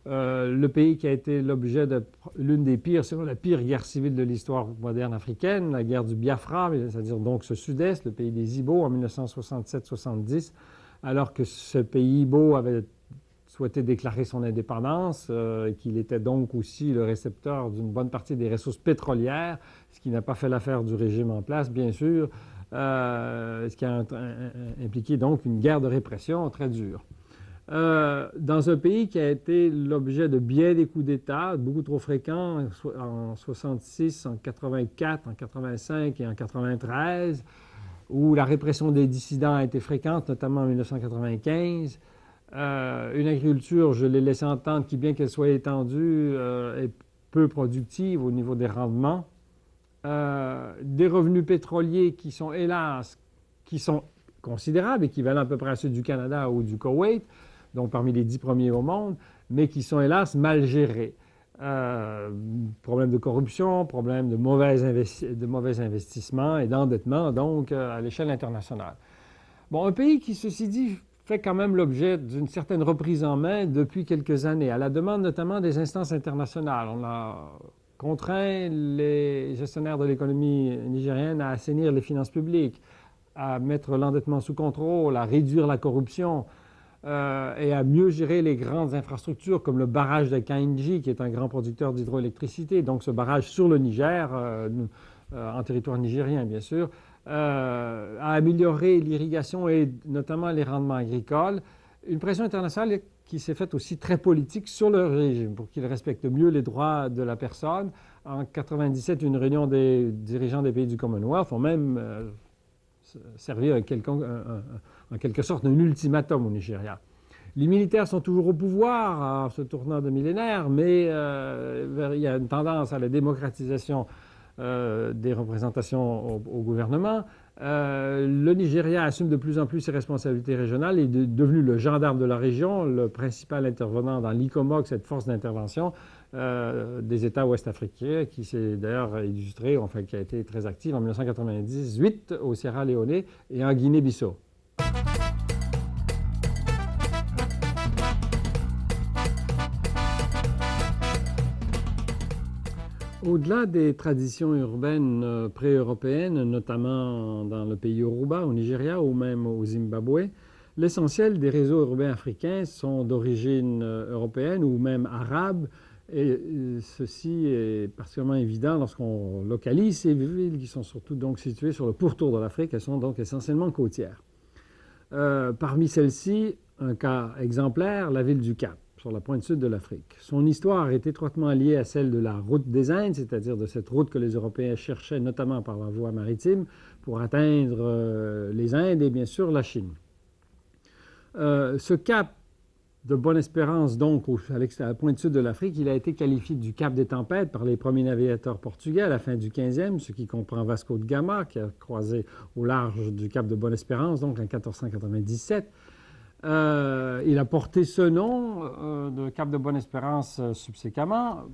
Speaker 1: Le pays qui a été l'objet de l'une des pires, sinon la pire guerre civile de l'histoire moderne africaine, la guerre du Biafra, c'est-à-dire donc ce sud-est, le pays des Ibo, en 1967-70, alors que ce pays Ibo avait souhaitait déclarer son indépendance, qu'il était donc aussi le récepteur d'une bonne partie des ressources pétrolières, ce qui n'a pas fait l'affaire du régime en place, bien sûr, ce qui a impliqué donc une guerre de répression très dure. Dans un pays qui a été l'objet de bien des coups d'État, beaucoup trop fréquents, en 66, en 84, en 85 et en 93, où la répression des dissidents a été fréquente, notamment en 1995, une agriculture, je l'ai laissé entendre, qui bien qu'elle soit étendue, est peu productive au niveau des rendements. Des revenus pétroliers qui sont, hélas, considérables, équivalents à peu près à ceux du Canada ou du Koweït, donc parmi les 10 premiers au monde, mais qui sont, hélas, mal gérés. Problème de corruption, problème de mauvais investissements et d'endettement, donc, à l'échelle internationale. Bon, un pays qui, ceci dit, fait quand même l'objet d'une certaine reprise en main depuis quelques années, à la demande notamment des instances internationales. On a contraint les gestionnaires de l'économie nigérienne à assainir les finances publiques, à mettre l'endettement sous contrôle, à réduire la corruption et à mieux gérer les grandes infrastructures comme le barrage de Kainji, qui est un grand producteur d'hydroélectricité, donc ce barrage sur le Niger, en territoire nigérien bien sûr, à améliorer l'irrigation et notamment les rendements agricoles. Une pression internationale qui s'est faite aussi très politique sur le régime pour qu'il respecte mieux les droits de la personne. En 1997, une réunion des dirigeants des pays du Commonwealth ont même servi en quelque sorte un ultimatum au Nigeria. Les militaires sont toujours au pouvoir en se tournant de millénaires, mais il y a une tendance à la démocratisation des représentations au gouvernement. Le Nigeria assume de plus en plus ses responsabilités régionales et est devenu le gendarme de la région, le principal intervenant dans l'ICOMOG, cette force d'intervention des États ouest-africains, qui s'est d'ailleurs illustrée, enfin qui a été très active en 1998 au Sierra Leone et en Guinée-Bissau. Au-delà des traditions urbaines pré-européennes, notamment dans le pays Yoruba, au Nigeria ou même au Zimbabwe, l'essentiel des réseaux urbains africains sont d'origine européenne ou même arabe. Et ceci est particulièrement évident lorsqu'on localise ces villes qui sont surtout donc situées sur le pourtour de l'Afrique. Elles sont donc essentiellement côtières. Parmi celles-ci, un cas exemplaire, la ville du Cap, sur la pointe sud de l'Afrique. Son histoire est étroitement liée à celle de la route des Indes, c'est-à-dire de cette route que les Européens cherchaient notamment par la voie maritime pour atteindre les Indes et bien sûr la Chine. Ce cap de Bonne-Espérance, donc à la pointe sud de l'Afrique, il a été qualifié du cap des tempêtes par les premiers navigateurs portugais à la fin du 15e, ce qui comprend Vasco de Gama, qui a croisé au large du cap de Bonne-Espérance, donc en 1497. Il a porté ce nom de Cap de Bonne-Espérance subséquemment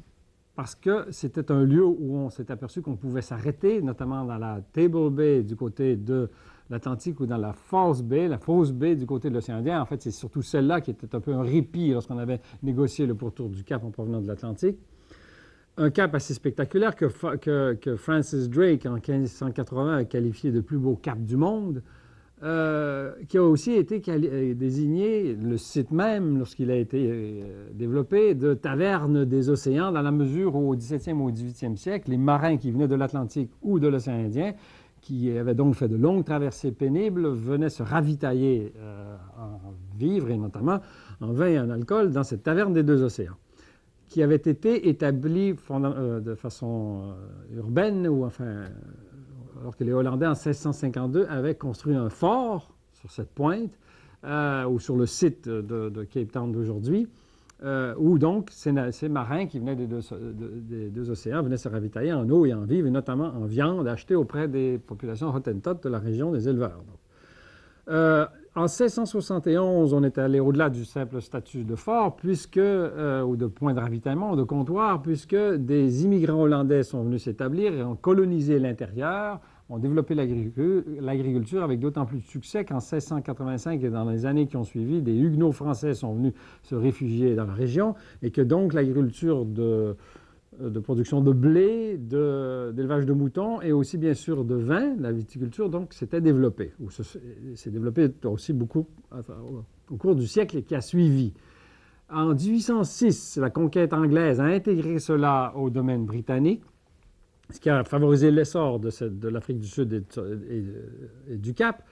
Speaker 1: parce que c'était un lieu où on s'est aperçu qu'on pouvait s'arrêter, notamment dans la Table Bay du côté de l'Atlantique ou dans la False Bay du côté de l'océan Indien. En fait, c'est surtout celle-là qui était un peu un répit lorsqu'on avait négocié le pourtour du Cap en provenant de l'Atlantique. Un cap assez spectaculaire que Francis Drake en 1580 a qualifié de plus beau cap du monde. Qui a aussi été désigné, le site même, lorsqu'il a été développé, de taverne des océans, dans la mesure où au XVIIe ou au XVIIIe siècle, les marins qui venaient de l'Atlantique ou de l'océan Indien, qui avaient donc fait de longues traversées pénibles, venaient se ravitailler en vivres et notamment en vin et en alcool dans cette taverne des deux océans, qui avait été établie de façon urbaine, ou enfin... alors que les Hollandais, en 1652, avaient construit un fort sur cette pointe, ou sur le site de Cape Town d'aujourd'hui, où donc ces marins qui venaient des deux océans venaient se ravitailler en eau et en vivres, et notamment en viande achetée auprès des populations Hottentot de la région des éleveurs. En 1671, on est allé au-delà du simple statut de fort, ou de point de ravitaillement, ou de comptoir, puisque des immigrants hollandais sont venus s'établir et ont colonisé l'intérieur, ont développé l'agriculture avec d'autant plus de succès qu'en 1685 et dans les années qui ont suivi, des Huguenots français sont venus se réfugier dans la région et que donc l'agriculture de production de blé, d'élevage de moutons et aussi bien sûr de vin, la viticulture, donc s'était développée. S'est développée aussi beaucoup au cours du siècle qui a suivi. En 1806, la conquête anglaise a intégré cela au domaine britannique, ce qui a favorisé l'essor de l'Afrique du Sud et du Cap.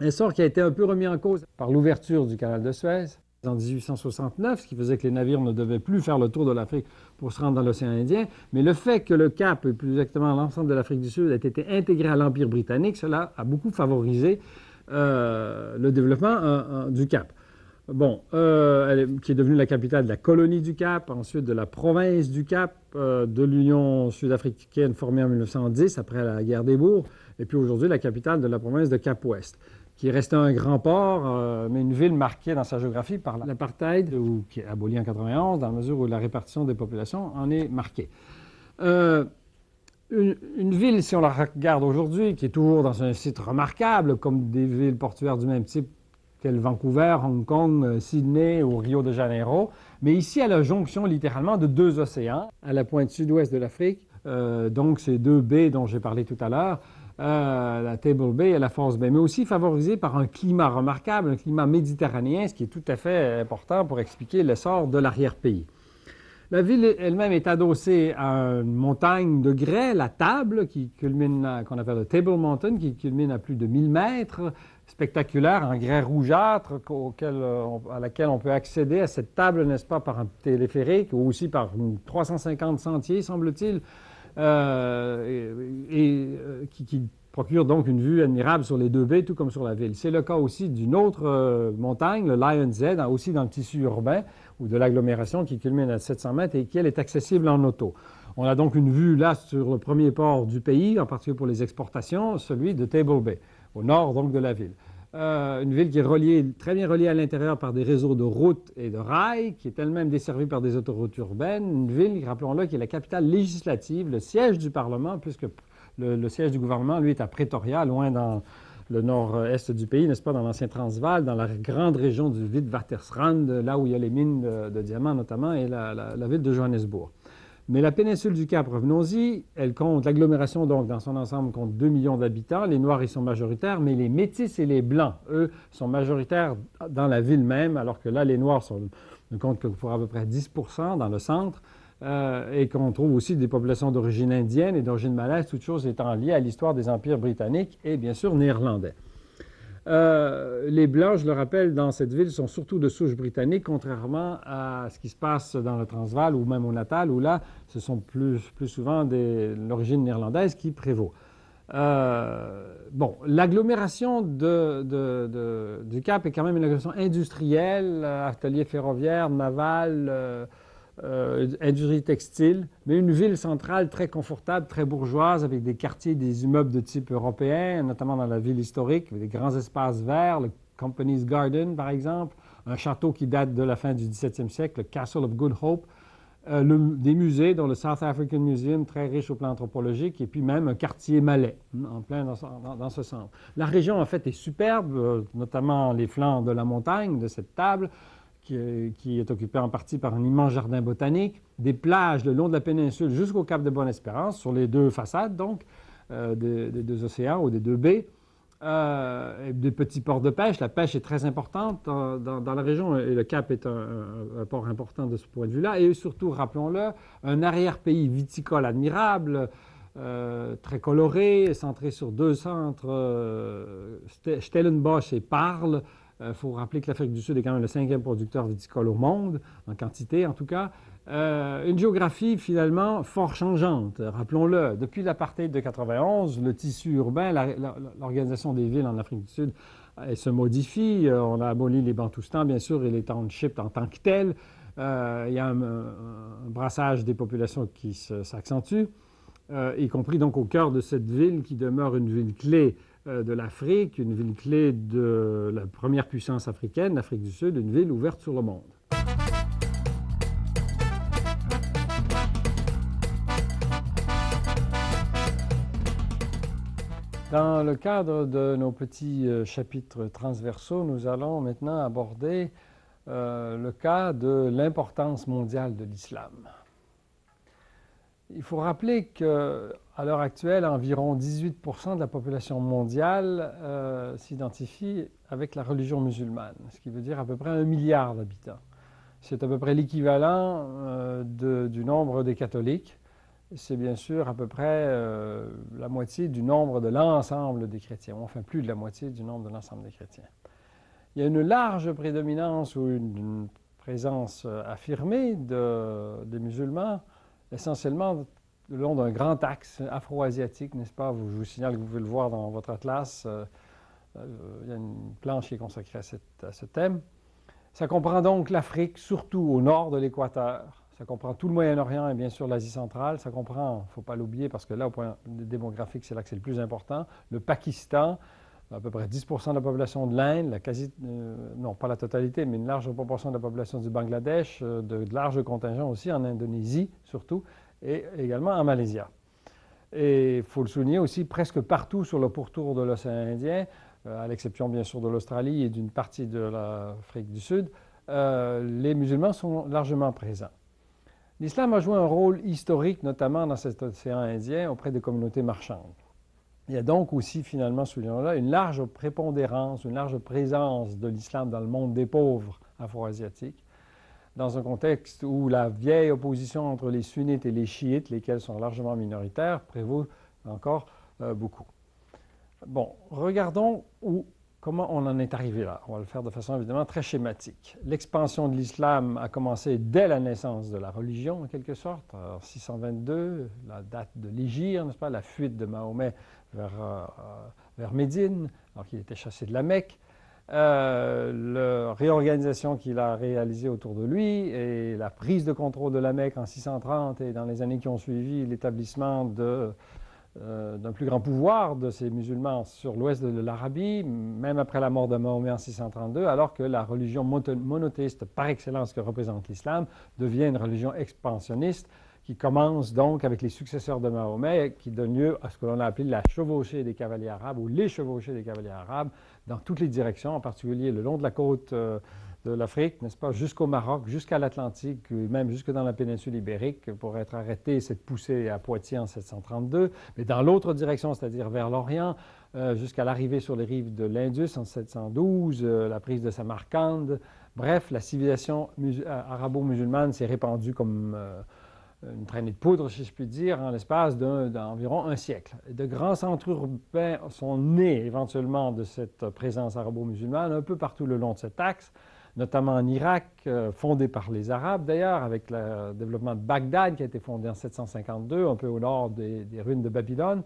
Speaker 1: Essor qui a été un peu remis en cause par l'ouverture du canal de Suez en 1869, ce qui faisait que les navires ne devaient plus faire le tour de l'Afrique pour se rendre dans l'océan Indien. Mais le fait que le Cap, et plus exactement l'ensemble de l'Afrique du Sud, ait été intégré à l'Empire britannique, cela a beaucoup favorisé le développement du Cap. Bon, qui est devenue la capitale de la colonie du Cap, ensuite de la province du Cap, de l'Union sud-africaine formée en 1910 après la guerre des Boers, et puis aujourd'hui la capitale de la province de Cap-Ouest, qui est resté un grand port, mais une ville marquée dans sa géographie par l'apartheid, qui est aboli en 1991, dans la mesure où la répartition des populations en est marquée. Une ville, si on la regarde aujourd'hui, qui est toujours dans un site remarquable, comme des villes portuaires du même type qu'elle Vancouver, Hong Kong, Sydney ou Rio de Janeiro, mais ici à la jonction littéralement de deux océans, à la pointe sud-ouest de l'Afrique, donc ces deux baies dont j'ai parlé tout à l'heure, la Table Bay et la False Bay, mais aussi favorisée par un climat remarquable, un climat méditerranéen, ce qui est tout à fait important pour expliquer l'essor de l'arrière-pays. La ville elle-même est adossée à une montagne de grès, la Table, qu'on appelle le Table Mountain, qui culmine à plus de 1000 mètres, spectaculaire, en grès rougeâtre, à laquelle on peut accéder à cette table, n'est-ce pas, par un téléphérique ou aussi par 350 sentiers, semble-t-il, qui procure donc une vue admirable sur les deux baies, tout comme sur la ville. C'est le cas aussi d'une autre montagne, le Lion's Head, aussi dans le tissu urbain ou de l'agglomération qui culmine à 700 mètres et qui, elle, est accessible en auto. On a donc une vue là sur le premier port du pays, en particulier pour les exportations, celui de Table Bay, au nord donc de la ville. Une ville qui est très bien reliée à l'intérieur par des réseaux de routes et de rails, qui est elle-même desservie par des autoroutes urbaines. Une ville, rappelons-le, qui est la capitale législative, le siège du Parlement, puisque le siège du gouvernement, lui, est à Pretoria, loin dans le nord-est du pays, n'est-ce pas, dans l'ancien Transvaal, dans la grande région du Witwatersrand, là où il y a les mines de diamants notamment, et la ville de Johannesburg. Mais la péninsule du Cap, revenons-y, elle compte, l'agglomération donc dans son ensemble compte 2 millions d'habitants. Les Noirs y sont majoritaires, mais les Métis et les Blancs, eux, sont majoritaires dans la ville même, alors que là, les Noirs ne comptent que pour à peu près 10% dans le centre, et qu'on trouve aussi des populations d'origine indienne et d'origine malaise, toutes choses étant liées à l'histoire des empires britanniques et bien sûr néerlandais. Les Blancs, je le rappelle, dans cette ville sont surtout de souche britannique, contrairement à ce qui se passe dans le Transvaal ou même au Natal, où là, ce sont plus souvent l'origine néerlandaise qui prévaut. Bon, l'agglomération du Cap est quand même une agglomération industrielle, atelier ferroviaire, naval, industrie textile, mais une ville centrale très confortable, très bourgeoise, avec des quartiers, des immeubles de type européen, notamment dans la ville historique, avec des grands espaces verts, le Company's Garden, par exemple, un château qui date de la fin du XVIIe siècle, le Castle of Good Hope, des musées, dont le South African Museum, très riche au plan anthropologique, et puis même un quartier malais, en plein dans ce centre. La région, en fait, est superbe, notamment les flancs de la montagne, de cette table, qui est occupé en partie par un immense jardin botanique, des plages le long de la péninsule jusqu'au Cap de Bonne-Espérance, sur les deux façades, donc, des deux océans ou des deux baies, des petits ports de pêche. La pêche est très importante dans la région et le Cap est un port important de ce point de vue-là. Et surtout, rappelons-le, un arrière-pays viticole admirable, très coloré, centré sur deux centres, Stellenbosch et Paarl. Il faut rappeler que l'Afrique du Sud est quand même le 5e producteur viticole au monde, en quantité en tout cas. Une géographie finalement fort changeante, rappelons-le. Depuis l'apartheid de 91, le tissu urbain, l'organisation des villes en Afrique du Sud se modifie. On a aboli les bantoustans, bien sûr, et les townships en tant que tels. Il y a un brassage des populations qui s'accentue, y compris donc au cœur de cette ville qui demeure une ville clé de l'Afrique, une ville clé de la première puissance africaine, l'Afrique du Sud, une ville ouverte sur le monde. Dans le cadre de nos petits chapitres transversaux, nous allons maintenant aborder le cas de l'importance mondiale de l'islam. Il faut rappeler qu'à l'heure actuelle, environ 18% de la population mondiale s'identifie avec la religion musulmane, ce qui veut dire à peu près 1 milliard d'habitants. C'est à peu près l'équivalent du nombre des catholiques. C'est bien sûr à peu près la moitié du nombre de l'ensemble des chrétiens, enfin plus de la moitié du nombre de l'ensemble des chrétiens. Il y a une large prédominance ou une présence affirmée des musulmans, essentiellement le long d'un grand axe afro-asiatique, n'est-ce pas? Je vous signale que vous pouvez le voir dans votre atlas. Il y a une planche qui est consacrée à ce thème. Ça comprend donc l'Afrique, surtout au nord de l'équateur. Ça comprend tout le Moyen-Orient et bien sûr l'Asie centrale. Ça comprend, il ne faut pas l'oublier parce que là, au point démographique, c'est là que c'est le plus important, le Pakistan, à peu près 10% de la population de l'Inde, non pas la totalité, mais une large proportion de la population du Bangladesh, de larges contingents aussi en Indonésie surtout, et également en Malaisie. Et il faut le souligner aussi, presque partout sur le pourtour de l'océan Indien, à l'exception bien sûr de l'Australie et d'une partie de l'Afrique du Sud, les musulmans sont largement présents. L'islam a joué un rôle historique, notamment dans cet océan Indien, auprès des communautés marchandes. Il y a donc aussi, finalement, soulignons-le, une large prépondérance, une large présence de l'islam dans le monde des pauvres afro-asiatiques, dans un contexte où la vieille opposition entre les sunnites et les chiites, lesquels sont largement minoritaires, prévaut encore beaucoup. Bon, regardons où Comment on en est arrivé là? On va le faire de façon évidemment très schématique. L'expansion de l'islam a commencé dès la naissance de la religion, en quelque sorte, en 622, la date de l'hégire, n'est-ce pas, la fuite de Mahomet vers Médine, alors qu'il était chassé de la Mecque. La réorganisation qu'il a réalisée autour de lui et la prise de contrôle de la Mecque en 630 et dans les années qui ont suivi, l'établissement d'un plus grand pouvoir de ces musulmans sur l'ouest de l'Arabie, même après la mort de Mahomet en 632, alors que la religion monothéiste par excellence que représente l'islam devient une religion expansionniste qui commence donc avec les successeurs de Mahomet, qui donne lieu à ce que l'on a appelé la chevauchée des cavaliers arabes ou les chevauchées des cavaliers arabes dans toutes les directions, en particulier le long de la côte de l'Afrique, n'est-ce pas, jusqu'au Maroc, jusqu'à l'Atlantique, même jusque dans la péninsule ibérique, pour être arrêté cette poussée à Poitiers en 732, mais dans l'autre direction, c'est-à-dire vers l'Orient, jusqu'à l'arrivée sur les rives de l'Indus en 712, la prise de Samarcande. Bref, la civilisation arabo-musulmane s'est répandue comme une traînée de poudre, si je puis dire, en l'espace d'environ un siècle. De grands centres urbains sont nés éventuellement de cette présence arabo-musulmane un peu partout le long de cet axe, notamment en Irak, fondé par les Arabes d'ailleurs, avec le développement de Bagdad qui a été fondé en 752, un peu au nord des ruines de Babylone,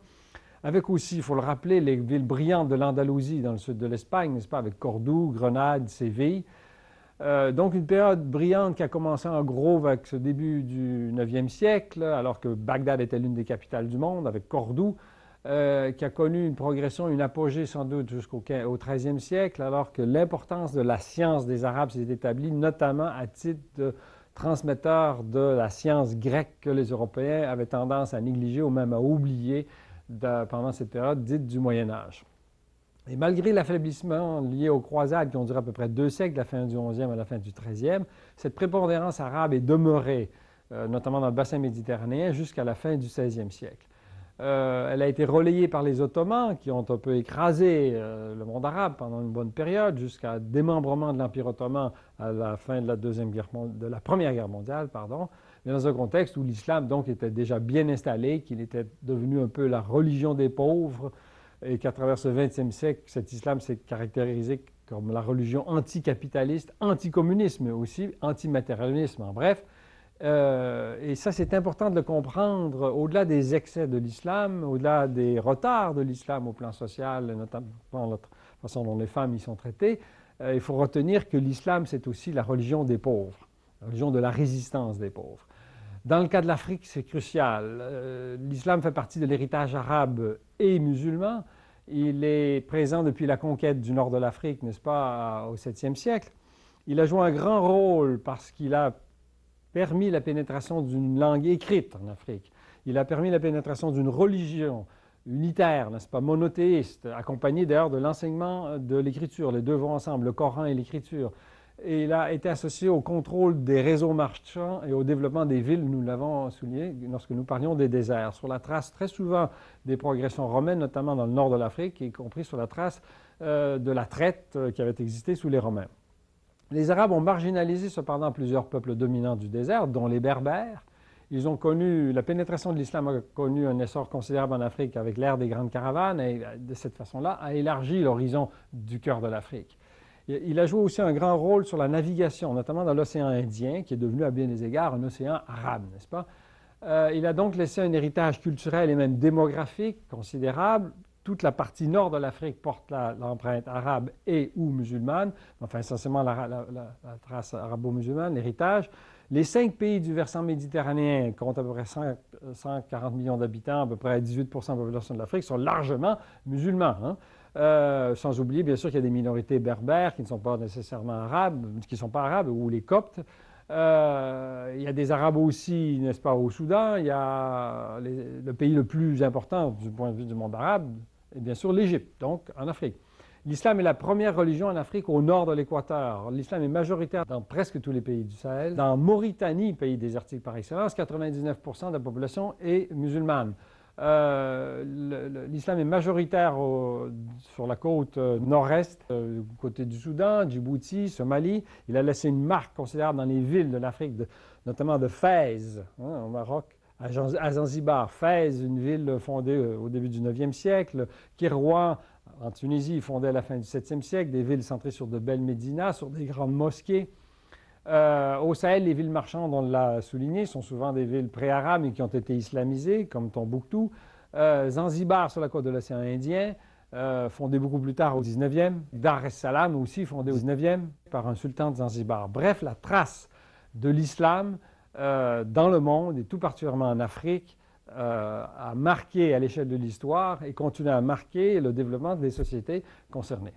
Speaker 1: avec aussi, il faut le rappeler, les villes brillantes de l'Andalousie dans le sud de l'Espagne, n'est-ce pas, avec Cordoue, Grenade, Séville. Donc une période brillante qui a commencé en gros avec ce début du 9e siècle, alors que Bagdad était l'une des capitales du monde, avec Cordoue, qui a connu une progression, une apogée sans doute jusqu'au XIIIe siècle, alors que l'importance de la science des Arabes s'est établie, notamment à titre de transmetteur de la science grecque que les Européens avaient tendance à négliger ou même à oublier pendant cette période dite du Moyen Âge. Et malgré l'affaiblissement lié aux croisades qui ont duré à peu près 2 siècles, de la fin du XIe à la fin du XIIIe, cette prépondérance arabe est demeurée, notamment dans le bassin méditerranéen, jusqu'à la fin du XVIe siècle. Elle a été relayée par les Ottomans, qui ont un peu écrasé le monde arabe pendant une bonne période, jusqu'à démembrement de l'Empire ottoman à la fin de la Première Guerre mondiale, mais dans un contexte où l'islam donc était déjà bien installé, qu'il était devenu un peu la religion des pauvres, et qu'à travers ce XXe siècle, cet islam s'est caractérisé comme la religion anticapitaliste, anticommunisme, mais aussi antimatérialisme, en bref. Et ça, c'est important de le comprendre au-delà des excès de l'islam, au-delà des retards de l'islam au plan social, notamment la façon dont les femmes y sont traitées. Il faut retenir que l'islam, c'est aussi la religion des pauvres, la religion de la résistance des pauvres. Dans le cas de l'Afrique, c'est crucial. L'islam fait partie de l'héritage arabe et musulman. Il est présent depuis la conquête du nord de l'Afrique, n'est-ce pas, au 7e siècle. Il a joué un grand rôle parce qu'il a permis la pénétration d'une langue écrite en Afrique. Il a permis la pénétration d'une religion unitaire, n'est-ce pas, monothéiste, accompagnée d'ailleurs de l'enseignement de l'écriture. Les deux vont ensemble, le Coran et l'écriture. Et il a été associé au contrôle des réseaux marchands et au développement des villes, nous l'avons souligné lorsque nous parlions des déserts, sur la trace très souvent des progressions romaines, notamment dans le nord de l'Afrique, y compris sur la trace de la traite qui avait existé sous les Romains. Les Arabes ont marginalisé cependant plusieurs peuples dominants du désert, dont les Berbères. Ils ont connu, la pénétration de l'islam a connu un essor considérable en Afrique avec l'ère des grandes caravanes et de cette façon-là a élargi l'horizon du cœur de l'Afrique. Il a joué aussi un grand rôle sur la navigation, notamment dans l'océan Indien, qui est devenu à bien des égards un océan arabe, n'est-ce pas? Il a donc laissé un héritage culturel et même démographique considérable. Toute la partie nord de l'Afrique porte l'empreinte arabe et ou musulmane, enfin essentiellement la trace arabo-musulmane, l'héritage. Les 5 pays du versant méditerranéen comptent à peu près 140 millions d'habitants, à peu près 18% de la population de l'Afrique, sont largement musulmans. Sans oublier, bien sûr, qu'il y a des minorités berbères qui ne sont pas nécessairement arabes, qui ne sont pas arabes, ou les Coptes. Il y a des Arabes aussi, n'est-ce pas, au Soudan. Il y a le pays le plus important du point de vue du monde arabe, et bien sûr l'Égypte, donc en Afrique. L'islam est la première religion en Afrique au nord de l'équateur. L'islam est majoritaire dans presque tous les pays du Sahel. Dans Mauritanie, pays désertique par excellence, 99% de la population est musulmane. L'islam est majoritaire sur la côte nord-est, du côté du Soudan, Djibouti, Somalie. Il a laissé une marque considérable dans les villes de l'Afrique, notamment de Fès, au Maroc, à Zanzibar. Fès, une ville fondée au début du 9e siècle, Kérouan En Tunisie, ils fondaient à la fin du 7e siècle des villes centrées sur de belles médinas, sur des grandes mosquées. Au Sahel, les villes marchandes, on l'a souligné, sont souvent des villes pré-arabes et qui ont été islamisées, comme Tombouctou. Zanzibar, sur la côte de l'océan Indien, fondé beaucoup plus tard au 19e. Dar es Salaam aussi, fondé au 19e par un sultan de Zanzibar. Bref, la trace de l'islam dans le monde, et tout particulièrement en Afrique, a marqué à l'échelle de l'histoire et continue à marquer le développement des sociétés concernées.